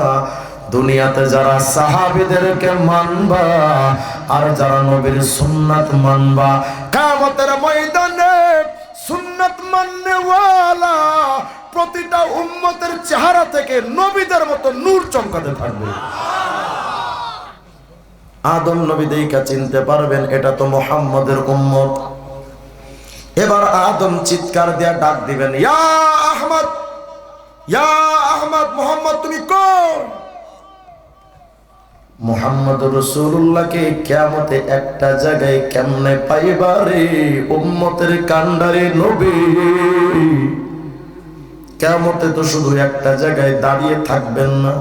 দুনিয়াতে যারা সাহাবীদেরকে মানবা আর যারা নবীর সুন্নাত মানবা, কিয়ামতের ময়দানে সুন্নাত মাননেওয়ালা প্রতিটা উম্মতের চেহারা থেকে নবীদের মতো নূর চমকাতে থাকবে। আদম নবী দেখে চিনতে পারবেন এটা তো মুহাম্মদের উম্মত। এবার আদম চিৎকার দিয়ে ডাক দিবেন, ইয়া আহমদ, ইয়া আহমদ, মুহাম্মদ তুমি কোন? মুহাম্মদুর রাসূলুল্লাহকে কিয়ামতে একটা জায়গায় কেমনে পাইবা রে উম্মতের কান্ডারে নবী? কিয়ামতে তো শুধু একটা জায়গায় দাঁড়িয়ে থাকবেন না,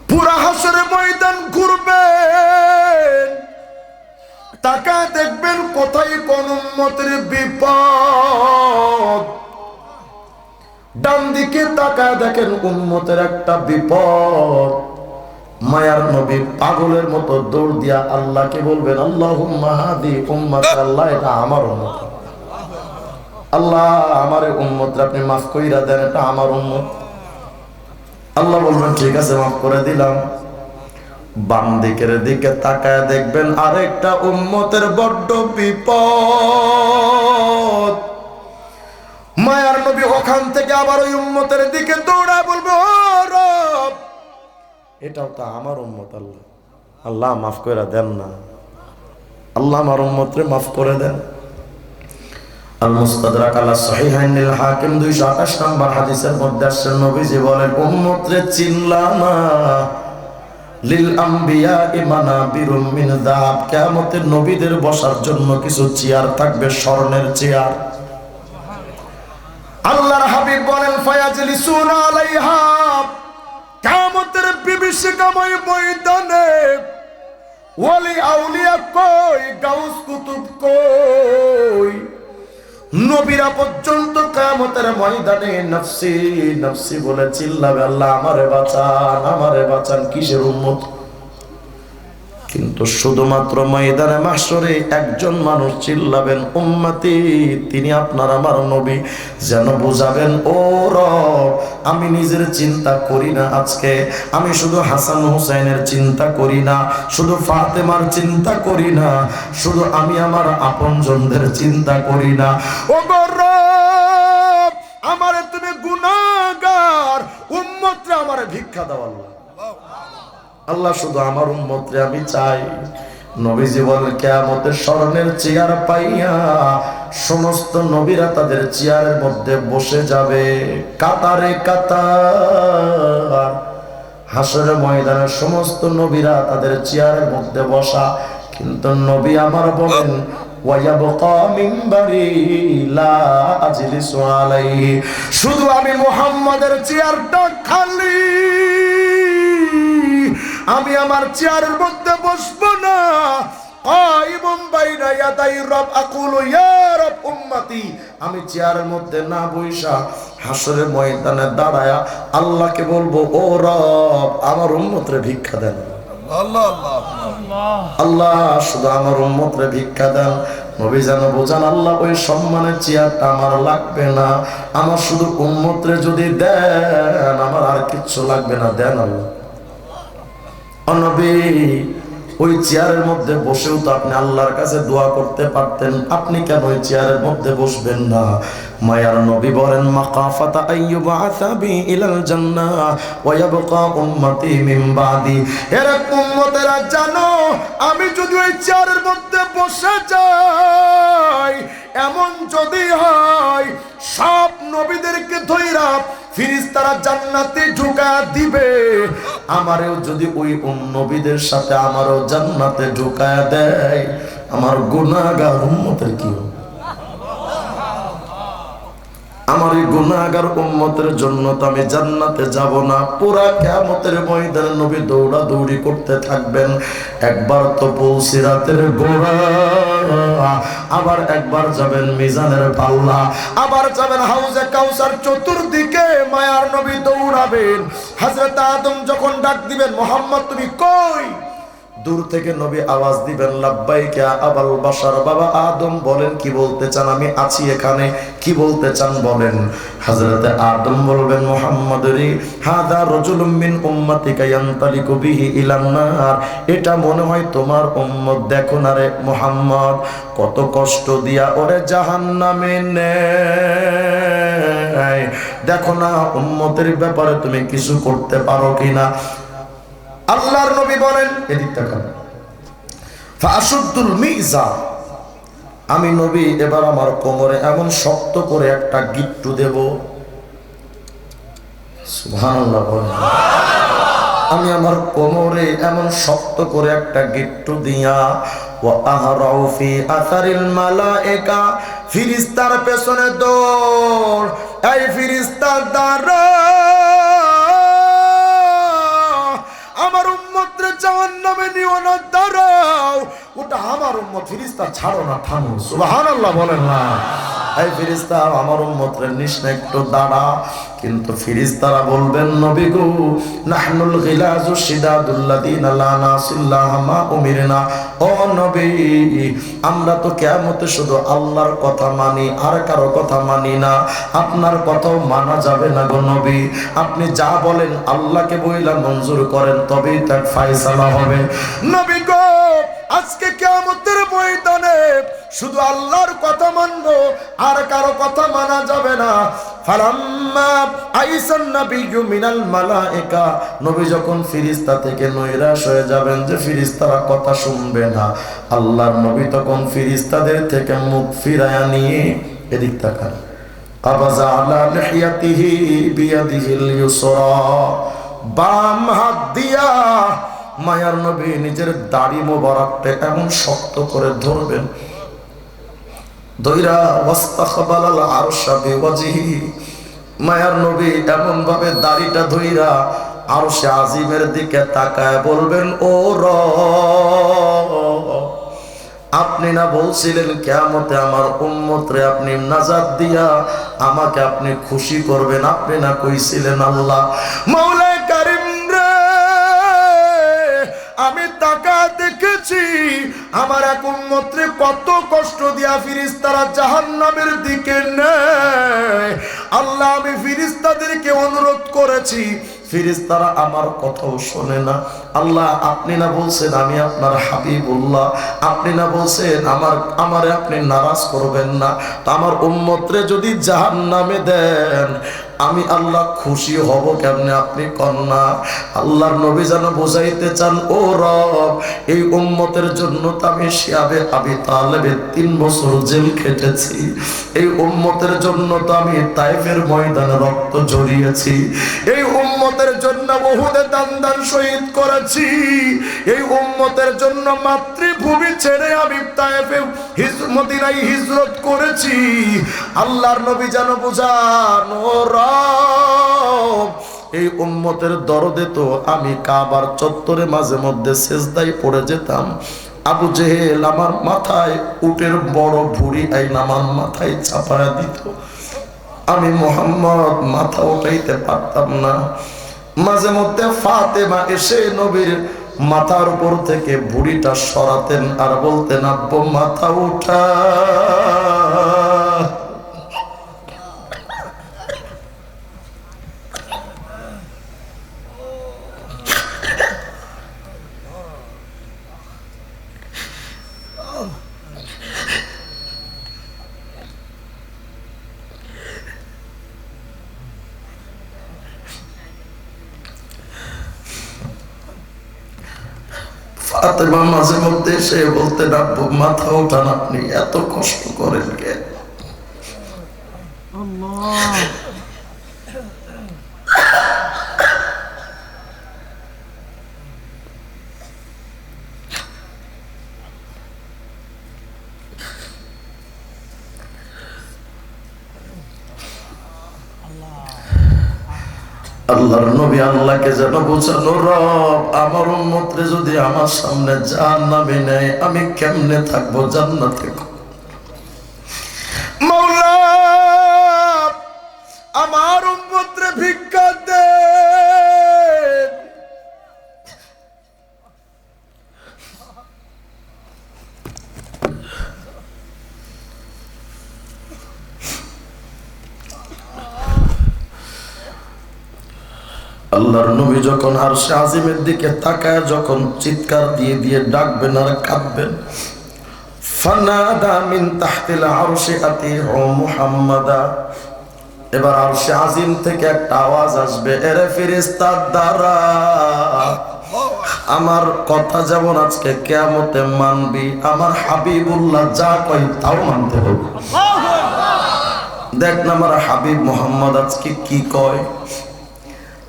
পুরা হাসরের ময়দান ঘুরবেন, তাকায় দেখবেন কোথায় কোন উম্মতের বিপদ। ডান দিকে তাকায় দেখেন উম্মতের একটা বিপদ। মায়ার নবী পাগলের মতো দৌড় দিয়া আল্লাহকে বলবেন, আল্লাহুম্মা হাদি উম্মত, আল্লাহ এটা আমার উম্মত, আল্লাহ আমার উম্মতরা আপনি মাফ কইরা দেন, এটা আমার উম্মত। আল্লাহ বলবেন ঠিক আছে মাফ করে দিলাম। বাম দিকের দিকে তাকায় দেখবেন আরেকটা উম্মতের বড্ড বিপদ। মায়ার নবী ওখান থেকে আবার ওই উম্মতের দিকে দৌড়ায় বলবে, ও রব, এটাও তো আমার উম্মত, আল্লাহ আল্লাহ মাফ করে দেন না, আল্লাহ আমার উম্মতরে মাফ করে দেন। আল মুস্তাদরাক আলা সহিহাইনিল হাকিম 228 নম্বর হাদিসের মধ্যে আসছে, নবীজি বলেন, উম্মতরে চিনলা না, লিল আম্বিয়া মানাবিরুম মিন যাহাব, কিয়ামতে নবীদের বসার জন্য কিছু চেয়ার থাকবে, স্বর্ণের চেয়ার। আল্লাহর হাবিব বলেন, ফায়াজলিসুনা আলাইহা, কিয়ামতের বিভীষিকাময় ময়দানে ওয়ালি আউলিয়া কই, গাউস কুতুব কই, নবীরা পর্যন্ত কিয়ামতের ময়দানে নফসি নফসি বলে চিল্লাবে, আল্লাহ আমারে বাঁচান, আমারে বাঁচান। কিসের উম্মত? কিন্তু শুধুমাত্র ময়দানে মাহশরে একজন মানুষ চিল্লাবেন উম্মতি, তিনি আপনার আমার নবী, যেন বুঝাবেন, ও রব, আমি নিজের চিন্তা করি না আজকে, আমি শুধু হাসান হুসাইনের চিন্তা করি না, শুধু ফাতেমার চিন্তা করি না, শুধু আমি আমার আপনজনদের চিন্তা করি না, ও গো রব, আমারে তুমি গুনাহগার উম্মতরে আমারে ভিক্ষা দাও, আল্লাহ আল্লাহ শুধু আমার উম্মতরে আমি চাই। নবীজি বলেন, কিয়ামতের স্মরণের চেয়ার পাইয়া সমস্ত নবীরা তাদের চেয়ারের মধ্যে বসে যাবে, কাতারে কাতার। হাসরের ময়দানে সমস্ত নবীরা তাদের চেয়ারের মধ্যে বসা, কিন্তু নবী আমার বলেন, ওয়ায়াবকা মিম্বারি লা আজলিসু আলাইহি, শুধু আমি মুহাম্মাদের চেয়ারটা খালি, আমি আমার চেয়ারের মধ্যে বসবো না। আমি চেয়ারের মধ্যে না বইসা হাসরের ময়দানে দাঁড়ায়া আল্লাহকে বলবো, ও রব, আমার উম্মতরে ভিক্ষা দেন, আল্লাহ শুধু আমার উম্মতরে ভিক্ষা দেন। নবী যেন বোঝান, আল্লাহ ওই সম্মানের চেয়ারটা আমার লাগবে না, আমার শুধু উম্মতরে যদি দেন আমার আর কিচ্ছু লাগবে না, দেন আল্লাহ। নবী ওই চেয়ারের মধ্যে বসেও তো আপনি আল্লাহর কাছে দোয়া করতে পারতেন, আপনি কেন ওই চেয়ারের মধ্যে বসবেন না? মায়ার নবী বলেন, মাকাফাতা আইয়ুবআসা বি ইলাল জান্নাহ ওয়া ইয়াবকা উম্মতি মিন বাদি, এরা উম্মতেরা জানো, আমি যদি ওই চেয়ারের মধ্যে বসে যাই, এমন যদি হয় সব নবীদেরকে ধইরা ফেরেশতারা জান্নাতে ঢুকা দিবে, আমারও যদি ওই নবীদের সাথে আমারও জান্নাতে ঢুকা দেয়, আমার গুনাহগার উম্মতের কি হবে? আমার এই গুনাহগার উম্মতের জন্য তো আমি জান্নাতে যাব না। পুরা কিয়ামতের ময়দানে নবী দৌড়াদৌড়ি করতে থাকবেন। একবার তো পুলসিরাতের গোড়া আবার একবার যাবেন মিজানের পাল্লা, আবার যাবেন হাউজে কাউসার, চতুর্দিকে মায়ার নবী দৌড়াবেন। হযরত আদম যখন ডাক দিবেন, মোহাম্মদ তুমি কই? দূর থেকে নবী আওয়াজ দিবেন, লাব্বাইকা আবাল বাশার, বাবা আদম বলেন কি বলতে চান? আমি আছি এখানে, কি বলতে চান বলেন। হযরতে আদম বলবেন, মুহাম্মদ রে, হাদা রাজুলুম মিন উম্মাতিকা ইয়ানতালিকু বিহি ইলান নার, এটা মনে হয় তোমার উম্মত। দেখো না রে মুহাম্মদ, কত কষ্ট দিয়া ওরে জাহান্নামে নেয়, দেখো না উম্মতের ব্যাপারে তুমি কিছু করতে পারো কিনা। আল্লাহর নবী বলেন, এদিক তাকান, ফাশুদ্দুল মিজা, আমি নবী এবার আমার কোমরে এমন শক্ত করে একটা গিট্টু দেব। সুবহানাল্লাহ বলেন। আমি আমার কোমরে এমন শক্ত করে একটা গিট্টু দিয়া, ওয়া আহরাউ ফি আসারিল মালায়েকা, ফেরেশতার পেছনে দৌড়, এই ফেরেশতার দ্বারা আমার উম্মতরে জাহান্নামে নিও না, দাঁড়াও, ওটা আমার উম্মত, ফেরেশতা ছাড়ো না, থামো। সুবহানাল্লাহ বলেন না। এই ফেরেশতা আমার উম্মতরে নিস না, একটু দাঁড়া। কিন্তু ফেরেশতারা বলবেন, নবী গো, নাহনুল গিলাজু শিদাদুল্লাযিনা লা নাসিল্লাহ মা উমিরনা, ও নবী, আমরা তো কিয়ামতে শুধু আল্লাহর কথা মানি, আর কারো কথা মানি না, আপনার কথাও মানা যাবে না গো নবী। আপনি যা বলেন আল্লাহকে বইলা মঞ্জুর করেন, তবেই তার ফয়সালা হবে। নবী গো, আজকে কিয়ামতের ময়দানে শুধু আল্লাহর কথা মানবো, আর কারো কথা মানা যাবে না। ফালাম্মা আইসান নাবিয়্যু মিনাল মালায়েকা, নবী যখন ফেরেশতা থেকে নৈরাশ হয়ে যাবেন যে ফেরেশতারা কথা শুনবে না, আল্লাহর নবী তখন ফেরেশতাদের থেকে মুখ ফিরায়া নিয়ে, এদিক তাকান, কাবাজা আলা লিহিয়াতিহি বিয়াদিহিল ইউসরা, বাম হাত দিয়া মায়ার নবী নিজের দাড়ি মোবারকটা এমন শক্ত করে ধরবেন, দইরা ওয়াস্তাকবালাল আরশা বিওয়াজহি, মায়ার নবী এমন ভাবে দাড়িটা ধইরা আরশে আজিমের দিকে তাকায় বলবেন, ও রব, আপনি না বলছিলেন কিয়ামতে আমার উম্মতরে আপনি নাজাত দিয়া আমাকে আপনি খুশি করবেন? আপনি না কইছিলেন আল্লাহ মাওলা কারীম রে, আমি তাকা দেখেছি আমার এক উম্মতরে কত কষ্ট দিয়া ফেরেশতারা জাহান্নামের দিকে নেয়। আল্লাহ, আমি ফেরেশতাদেরকে অনুরোধ করেছি, ফেরেশতারা আমার কথাও শোনে না। আল্লাহ, আপনি না বলছেন আমি আপনার হাবিবুল্লাহ, আপনি না বলছেন আমারে আপনি নারাজ করবেন না, তো আমার উম্মতরে যদি জাহান্নামে দেন আমি আল্লাহ খুশি হব কেমনে? আপনি কন্যা আল্লাহর নবী যেন বোঝাইতে চান, ও রব, এই উম্মতের জন্য তো আমি শিয়াবে আবি তালেবের 3 বছর জেল খেটেছি, এই উম্মতের জন্য তো আমি তায়েফের ময়দানে রক্ত ঝরিয়েছি, এই উম্মতের জন্য উহুদে দান শহীদ করেছি, এই উম্মতের জন্য মাতৃভূমি ছেড়ে আমি তায়েফে মদিনায় হিজরত করেছি। আল্লাহর নবী যেন বুঝান, ও রব, এই উম্মতের দরদে তো আমি কাবার চত্বরে মাঝে মধ্যে সেজদায় পড়ে যেতাম, আবু জেহেল আমার মাথায় উটের বড় ভুঁড়ি আইন আমার মাথায় চাপায়া দিত, আমি মুহাম্মদ মাথা উঠাইতে পারতাম না। মাঝে মধ্যে ফাতেমা এসে নবীর মাথার উপর থেকে ভুঁড়িটা সরাতেন আর বলতেন, আব্বু মাথা উঠা। ফাতেমা মাঝে মধ্যে এসে বলতেন, আব্বু মাথা উঠান, আপনি এত কষ্ট করেন কে? আল্লাহর নবী আল্লাহকে যেন বোঝানো, রব, আমার উম্মতরে যদি আমার সামনে জাহান্নামে নেয় আমি কেমনে থাকবো জান্নাতে? মাওলা আমার উম্মতরে ভিক্ষা দে। আল্লাহর নবী যখন আরশে আজিমের দিকে তাকায়, যখন চিৎকার দিয়ে দিয়ে ডাকবেন আর কাঁদবেন, ফানাদা মিন তাহতিল আরশি আতিউ মুহাম্মাদা, এবার আরশে আজিম থেকে একটা আওয়াজ আসবে, এরে ফেরেশতার দ্বারা আমার কথা যেমন আজকে কিয়ামতে মানবি, আমার হাবিবুল্লাহ যা কয় তাও মানতে হবে। দেখ না আমার হাবিব মোহাম্মদ আজকে কি কয়।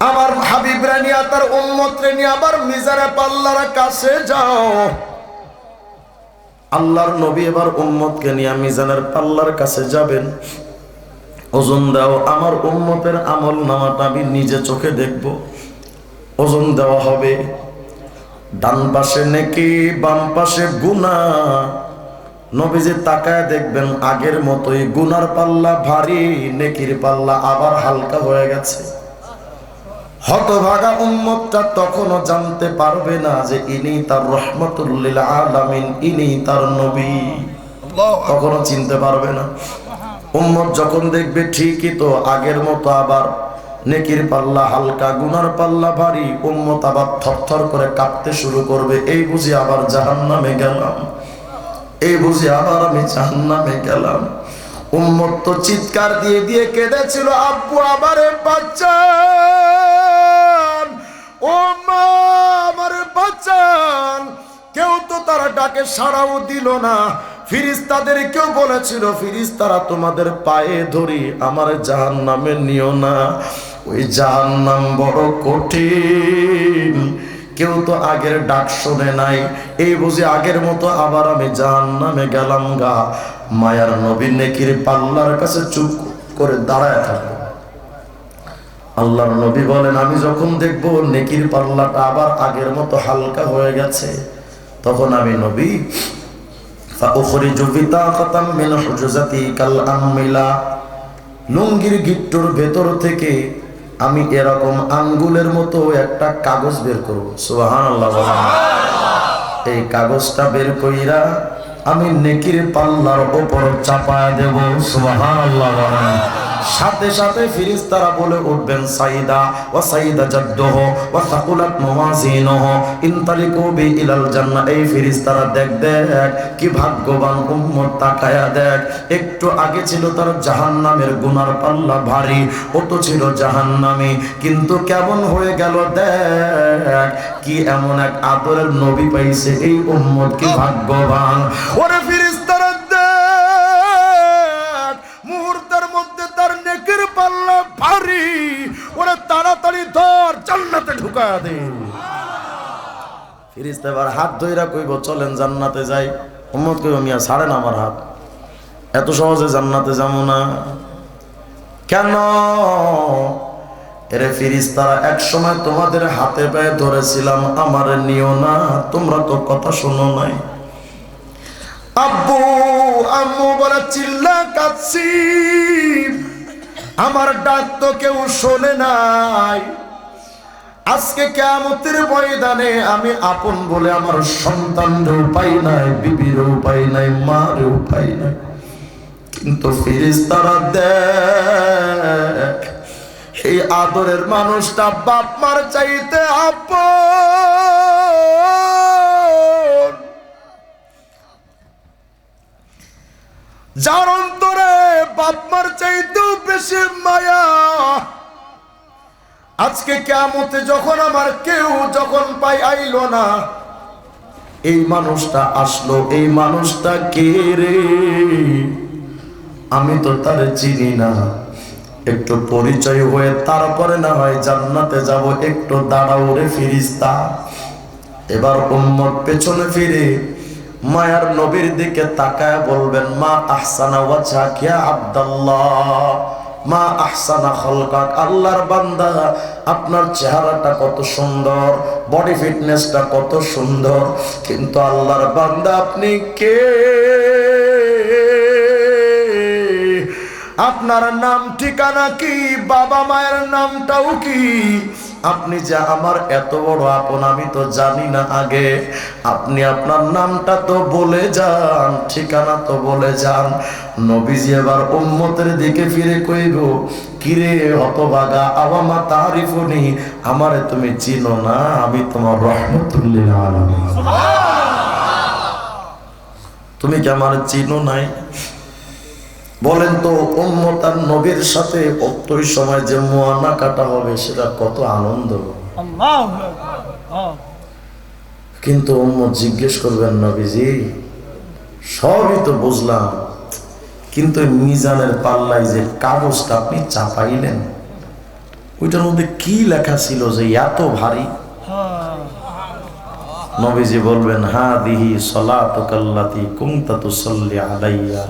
আমার হাবিব রানিয়া তার উম্মত রে নিয়ে আবার মিজানে পাল্লার কাছে যাও। আল্লাহর নবী এবার উম্মতকে নিয়ে মিজানের পাল্লার কাছে যাবেন। ওজন দাও, আমার উম্মতের আমল নামাটা আমি নিজে চোখে দেখব। ওজন দেওয়া হবে, ডান পাশে নেকি, বাম পাশে গুনাহ। নবীজি তাকায় দেখবেন আগের মতোই গুনার পাল্লা ভারী, নেকির পাল্লা আবার হালকা হয়ে গেছে। হতভাগা উম্মতটা তখনও জানতে পারবে না যে ইনি তার রহমতুল লিল আলামিন, ইনি তার নবী, কখনো চিনতে পারবে না। উম্মত যখন দেখবে ঠিকই তো আগের মতো আবার নেকির পাল্লা হালকা, গুনার পাল্লা ভারী, উম্মত আবার থরথর করে কাঁপতে শুরু করবে। এই বুঝি আবার জাহান্নামে গেলাম, এই বুঝি আবার আমি জাহান্নামে গেলাম। উম্মত তো চিৎকার দিয়ে দিয়ে কেঁদেছিল, আব্বু আমারে বাঁচান, ও মা আমারে বাঁচান। কেউ তো তারা ডাকে সাড়াও দিল না। ফিরিস্তাদের কেউ বলেছিল, ফিরিস্তারা তোমাদের পায়ে ধরি আমার জাহান্নামে নিও না, ওই জাহান্নাম বড় কঠিন। কেউ তো আগের ডাক শোনে নাই, এই বুঝি আগের মতো আবার আমি জাহান্নামে গেলাম গা। মায়ার নবী নেকির পাল্লার কাছে চুপ করে দাঁড়ায় থাকবো। আল্লাহর নবী বলেন, আমি যখন দেখবো নেকির পাল্লাটা আবার আগের মতো হালকা হয়ে গেছে, তখন আমি নবী ফাউখরিজু বিতাকাতাম মিন হুজুজাতি কাল আমিলা, লুঙ্গির গিট্টুর ভেতর থেকে আমি এরকম আঙ্গুলের মতো একটা কাগজ বের করব। সুবহানাল্লাহ। এই কাগজটা বের কইরা আমি নেকির পাল্লার উপর চাপায় দেব। সুবহানাল্লাহ। সাথে সাথে ফেরেশতারা বলে উঠবেন, সাইদা ওয়া সাইদা জাদ্দুহু ওয়া সাকুলাত মাওয়াজিনুহু ইনতালিকু বি ইলাল জান্নাহ। এই ফেরেশতারা দেখ দেখ কি ভাগ্যবান উম্মত, তাকায়া দেখ, একটু আগে ছিল তার জাহান্নামের গুনার পাল্লা ভারী, ও তো ছিল জাহান্নামী, কিন্তু কেমন হয়ে গেল দেখ, কি এমন এক আদরের নবী পাইছে এই উম্মত, কি ভাগ্যবান। ওরে ফেরেশতারা দেখ, মুহূর্তের মধ্যে তার নেকির পাল্লা ভারী, ওরে তাড়াতাড়ি ধর, জান্নাতে ঢুকায়া দে। ফেরেশতা এবার হাত ধইরা কইব, চলেন জান্নাতে যাই। উম্মত কইব, মিয়া ছাড়েন আমার হাত, এত সহজে জান্নাতে যাবো না। কেন? এরে ফেরেশতারা এক সময় তোমাদের হাতে পায়ে ধরেছিলাম, আমার নিও না, তোমরা তো কথা শোনো নাই। আব্বু আম্মু বলে চিল্লা কাচ্ছি, আমার ডাক তো কেউ শোনে নাই। আজকে কিয়ামতের ময়দানে আমি আপন বলে আমার সন্তানরেও পাই নাই, বিবিরও পাই নাই, মারেও পাই নাই। কিন্তু ফেরেশতারা দেখ, এই আদরের মানুষটা বাপ মার চাইতে আপন, যার অন্তরে বাপ মার চাইতেও বেশি মায়া। আজকে কিয়ামতে যখন আমার কেউ যখন পাই আইলো না, এই মানুষটা আসলো, এই মানুষটা কে রে? আমি তো তার চিনি না, একটু পরিচয় হয়ে তারপরে না হয় জান্নাতে যাব, একটু দাঁড়াও রে ফেরেশতা। এবার উম্মত পেছনে ফিরে মায়ার নবীর দিকে তাকায় বলবেন, মা আহসানা ওয়াজহাক ইয়া আব্দুল্লাহ, মা আহসানা খালকাক। আল্লাহর বান্দা, আপনার চেহারাটা কত সুন্দর, বডি ফিটনেসটা কত সুন্দর, কিন্তু আল্লাহর বান্দা আপনি কে? আপনার নাম ঠিকানা কি, বাবা মায়ের নামটাও কি? আপনি যে আমার এত বড় আপন আমি তো জানি না আগে, আপনি আপনার নামটা তো বলে যান, ঠিকানা তো বলে যান। নবীজি এবার উম্মতের দিকে ফিরে কইব, কিরে হতভাগা, আওয়ামা তারিফুনি, আমারে তুমি চিনো না, আমি তোমার রহমতুল লিল আলামিন। তুমি কি আমার চিনো নাই? বলেন তো উম্মত আর নবীর সাথে ওই সময় যে মুআনা কাটা হবে সেটা কত আনন্দ। কিন্তু উম্মত জিজ্ঞেস করবেন, নবীজি সবই তো বুঝলাম, কিন্তু মিজানের পাল্লায় যে কাগজটা আপনি চাপাইলেন ওইটার মধ্যে কি লেখা ছিল যে এত ভারী? নবীজি বলবেন, হাদিহি সালাতুকাল্লাতি কুনতা তুসাল্লি আলাইয়া,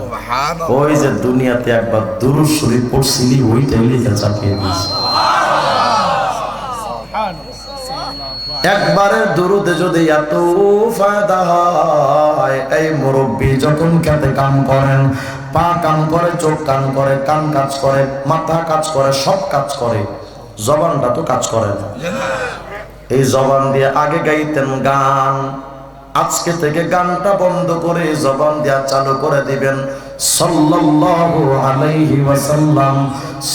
ওই যে দুনিয়াতে একবার দুরূদ শরীফ পড়ছিলি ওইটাই লিখে চাপিয়ে দিয়েছি। একবারের দুরুদে যদি এত ফায়দা হয়, এই মুরব্বী যখন খেতে কাম করেন, পা কাম করে, চোখ কাম করে, কান কাজ করে, মাথা কাজ করে, সব কাজ করে, জবানটা তো কাজ করে না। এই জবান দিয়ে আগে গাইতেন গান, আজকে থেকে গানটা বন্ধ করে জবান দিয়া চালু করে দিবেন, সাল্লাল্লাহু আলাইহি ওয়াসাল্লাম,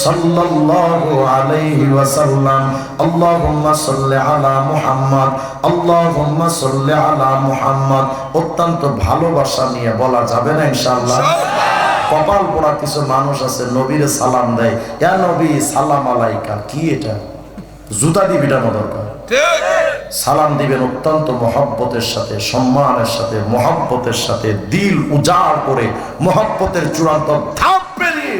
সাল্লাল্লাহু আলাইহি ওয়াসাল্লাম, আল্লাহুম্মা সাল্লি আলা মুহাম্মদ, আল্লাহুম্মা সাল্লি আলা মুহাম্মদ। অত্যন্ত ভালোবাসা নিয়ে বলা যাবে না ইনশাআল্লাহ? কপাল পোড়া কিছু মানুষ আছে নবীরে সালাম দেয়, ইয়া নবী সালাম আলাইকা, কি এটা? জুতা দিয়ে পিটানো দরকার। সালাম দিবেন অত্যন্ত মহব্বতের সাথে, সম্মানের সাথে, মহব্বতের সাথে, দিল উজাড় করে, মহব্বতের চূড়ান্ত ধাপ পেরিয়ে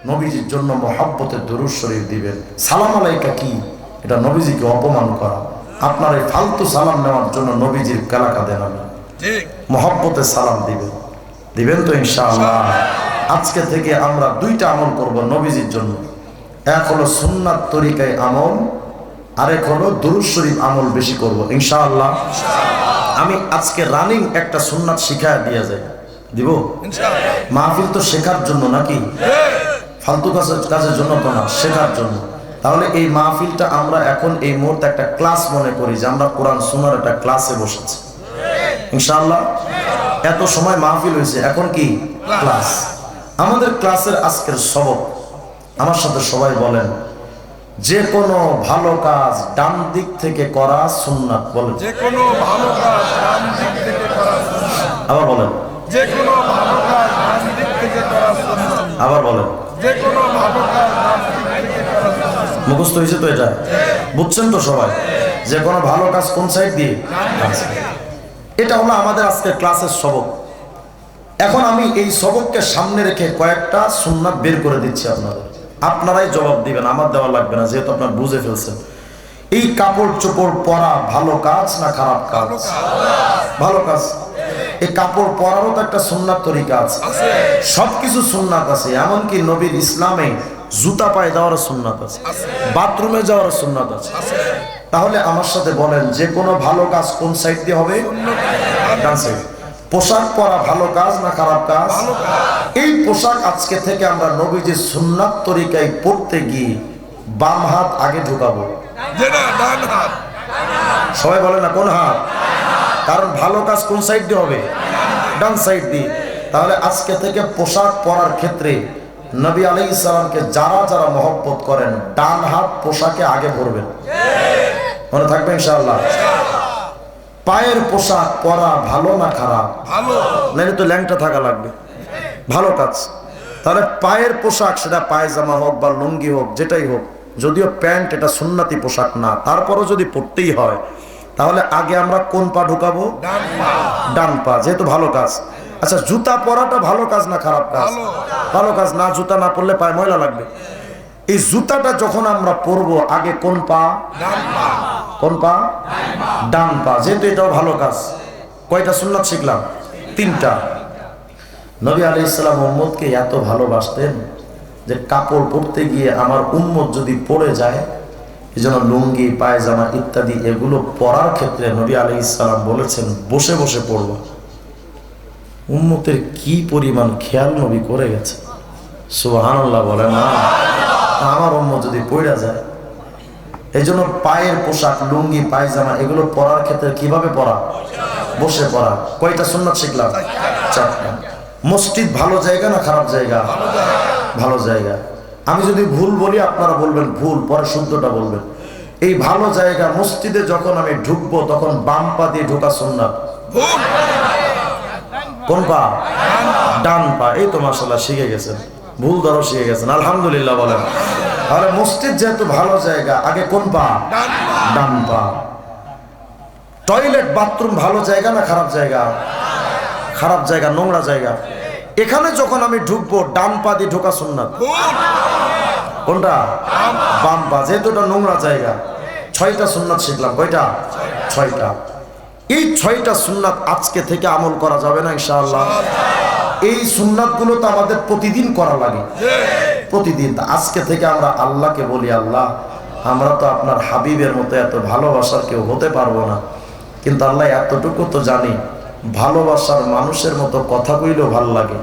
নবীজির জন্য মহব্বতের দুরূদ শরীফ দিবেন। সালাম আলাইকা কি? এটা নবীজিকে অপমান করা। আপনার এই ফালতু সালাম নেওয়ার জন্য নবীজির কালাকা দেন না, মহব্বতের সালাম দিবেন। দিবেন তো ইনশাআল্লাহ? আজকে থেকে আমরা দুইটা আমল করব নবীজির জন্য। এক হলো সুন্নাত তরিকায় আমল, আরেক হলো দুরূদ শরীফ আমল বেশি করব ইনশাআল্লাহ। আমি আজকে রানিং একটা সুন্নাত শিখায় দিয়ে যাই, দিব ইনশাআল্লাহ। মাহফিল তো শেখার জন্য নাকি, ফালতু কাজের জন্য তো না, শেখার জন্য। তাহলে এই মাহফিলটা আমরা এখন এই মুহূর্তে একটা ক্লাস মনে করি, যে আমরা কোরআন সুন্নাহর একটা ক্লাসে বসেছি ইনশাআল্লাহ। এত সময় মাহফিল হয়েছে, এখন কি ক্লাস। আমাদের ক্লাসের আজকের সবক, আমার সাথে সবাই বলেন, যে কোনো ভালো কাজ ডান দিক থেকে করা সুন্নাত। বলেন, যে কোনো ভালো কাজ ডান দিক থেকে করা সুন্নাত। আবার বলেন, যে কোনো ভালো কাজ ডান দিক থেকে করা সুন্নাত। আবার বলেন, যে কোনো ভালো কাজ ডান দিক থেকে করা সুন্নাত। মুখস্থ হয়েছে তো? এটা বুঝছেন তো সবাই? যে কোনো ভালো কাজ কোন সাইড দিয়ে? এটা হলো আমাদের আজকের ক্লাসের সবক। এখন আমি এই সবককে সামনে রেখে কয়েকটা সুন্নাত বের করে দিচ্ছি আপনাদের, আপনারাই জবাব দিবেন, আমার দেওয়া লাগবে না, যেহেতু আপনারা বুঝে ফেলছেন। এই কাপড় চোপড় পরা ভালো কাজ না খারাপ কাজ? ভালো কাজ। এই কাপড় পরারও তো একটা সুন্নাত তরিকা আছে, সবকিছু সুন্নাত আছে। এমনকি নবীর ইসলামে জুতা পায়ে দেওয়ার সুন্নাত আছে, বাথরুমে যাওয়ার সুন্নাত আছে। তাহলে আমার সাথে বলেন, যে কোনো ভালো কাজ কোন সাইড দিয়ে হবে? ডান সাইড। পোশাক পরা ভালো কাজ না খারাপ কাজ? এই পোশাক আজকে থেকে আমরা নবীজির সুন্নাত তরিকায় পড়তে গিয়ে বাম হাত আগে ঢুকাবো, সবাই বলে না কোন হাত? কারণ ভালো কাজ কোন সাইড দিয়ে হবে? ডান সাইড দিয়ে। তাহলে আজকে থেকে পোশাক পরার ক্ষেত্রে নবী আলাইহিস সালামকে যারা যারা মহব্বত করেন, ডান হাত পোশাকে আগে ভরবেন, মনে থাকবে ইনশাআল্লাহ। পায়ের পোশাক পরা ভালো না খারাপ? ভালো। নাইলে তো ল্যাংটা থাকা লাগবে, ভালো কাজ। তাহলে পায়ের পোশাক, সেটা পায়জামা হোক বা লুঙ্গি হোক, যেটাই হোক, যদিও প্যান্ট এটা সুন্নতি পোশাক না, তারপরও যদি পড়তেই হয়, তাহলে আগে আমরা কোন পা ঢুকাবো? ডান পা, যেহেতু ভালো কাজ। আচ্ছা, জুতা পরাটা ভালো কাজ না খারাপ কাজ? ভালো কাজ। না, জুতা না পরলে পায়ে ময়লা লাগবে। এই জুতাটা যখন আমরা পরবো, আগে কোন পা? কোন পা? ডান পা, যেহেতু এটাও ভালো কাজ। কয়টা সুন্নাত শিখলাম? 3টা। নবী আলাইহিস সালাম উম্মতকে এত ভালোবাসতেন যে কাপড় পরতে গিয়ে আমার উম্মত যদি পড়ে যায়, এই জন্য লুঙ্গি, পায়জামা ইত্যাদি এগুলো পরার ক্ষেত্রে নবী আলাইহিস সালাম বলেছেন বসে বসে পড়বা। উম্মতের কি পরিমাণ খেয়াল নবী করে গেছে। সুবহানাল্লাহ বলেন না। আমার উম্মত যদি পড়া যায়, এই জন্য পায়ের পোশাক, লুঙ্গি, পায়জামা এগুলো পরার ক্ষেত্রে কিভাবে পরা? বসে পরা। কয়টা সুন্নাত শিখলাম? 4টা। মসজিদ ভালো জায়গা না খারাপ জায়গা? ভালো জায়গা। আমি যদি ভুল বলি আপনারা বলবেন ভুল, পরে শুদ্ধটা বলবেন। এই ভালো জায়গা মসজিদে যখন আমি ঢুকবো তখন বাম পা দিয়ে ঢোকা সুন্নাত। কোন পা? ডান পা। এই তো মাশাআল্লাহ শিখে গেছেন, ভুল ধরো শিখে গেছেন, আলহামদুলিল্লাহ বলেন। তাহলে মসজিদ যেহেতু ভালো জায়গা, আগে কোন পা? ডান পা। টয়লেট বাথরুম ভালো জায়গা না খারাপ জায়গা? খারাপ জায়গা, নোংরা জায়গা। এখানে যখন আমি ঢুকবো ডান পা দিয়ে ঢোকা সুন্নাত। কোনটা? বাম পা, যেহেতু এটা নোংরা জায়গা। 6টা সুন্নাত শিখলাম। কয়টা? 6টা। এই 6টা সুন্নাত আজকে থেকে আমল করা যাবে না ইনশাআল্লাহ? এই সুন্নাতগুলো তো আমাদের প্রতিদিন করা লাগে, প্রতিদিন। আজকে থেকে আমরা আল্লাহকে বলি, আল্লাহ আমরা তো আপনার হাবিবের মতো এত ভালোবাসার কেউ হতে পারবো না, কিন্তু আল্লাহ এতটুকু তো জানি ভালোবাসার মানুষের মতো কথা কইলেও ভাল লাগে,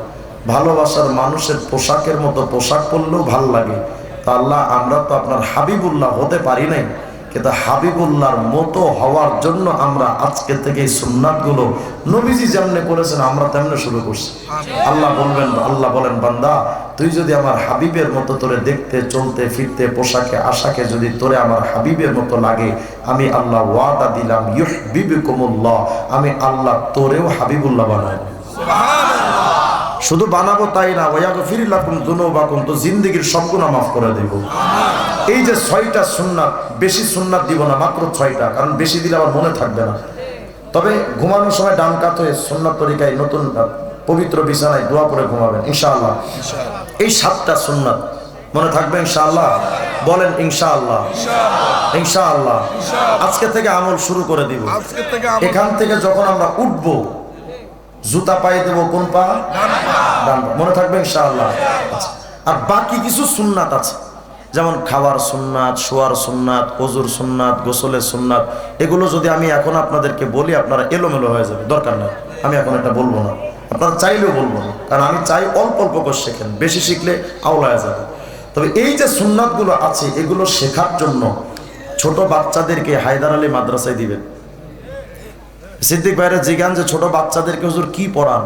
ভালোবাসার মানুষের পোশাকের মতো পোশাক পরলেও ভাল লাগে। তা আল্লাহ আমরা তো আপনার হাবিবুল্লাহ হতে পারি নাই, কিন্তু হাবিবুল্লাহর মতো হওয়ার জন্য আমরা আজকে থেকে সুন্নাতগুলো নবীজি যেমনে করেছেন আমরা তেমনে শুরু করছি। আল্লাহ বলেন বান্দা তুই যদি আমার হাবিবের মতো তোরে দেখতে, চলতে, ফিরতে, পোশাকে, আশাকে যদি তোরে আমার হাবিবের মতো লাগে, আমি আল্লাহ ওয়াদা দিলাম ইউহিব্বুকুমুল্লাহ, আমি আল্লাহ তোরেও হাবিবুল্লাহ বানাবো। শুধু বানাবো তাই না, ওয়াগফির লাকুম যুনুবাকুম, তো জিন্দেগীর সব গুনাহ মাফ করে দেব। এই যে 6টা সুন্নাত, বেশি সুন্নাত দিব না, মাত্র 6টা, কারণ বেশি দিলে আমার মনে থাকবে না। তবে ঘুমানোর সময় ডান কাত হয়ে সুন্নাত তরিকায় নতুন পবিত্র বিছানায় দোয়া করে ঘুমাবেন ইনশাআল্লাহ। এই 7টা সুন্নাত মনে থাকবে ইনশাআল্লাহ। বলেন ইনশাআল্লাহ। ইনশাআল্লাহ আজকে থেকে আমল শুরু করে দিব। এখান থেকে যখন আমরা উঠবো জুতা পায়ে দেবো কোন পা? ডান পা। মনে থাকবে ইনশাআল্লাহ। আর বাকি কিছু সুন্নাত আছে, যেমন খাওয়ার সুন্নাত, শোয়ার সুন্নাত, ওযুর সুন্নাত, গোসলের সুন্নাত। এগুলো যদি আমি এখন আপনাদেরকে বলি আপনারা এলোমেলো হয়ে যাবে, দরকার নেই, আমি এখন এটা বলবো না, আপনারা চাইলেও বলবো না, কারণ আমি চাই অল্প অল্প করে শেখেন, বেশি শিখলে আওলা হয়ে যাবে। তবে এই যে সুন্নাতগুলো আছে এগুলো শেখার জন্য ছোট বাচ্চাদেরকে হায়দার আলী মাদ্রাসায় দিবেন। সিদ্দিক ভাইরা জিজ্ঞান যে ছোট বাচ্চাদেরকে হুজুর কি পড়ান?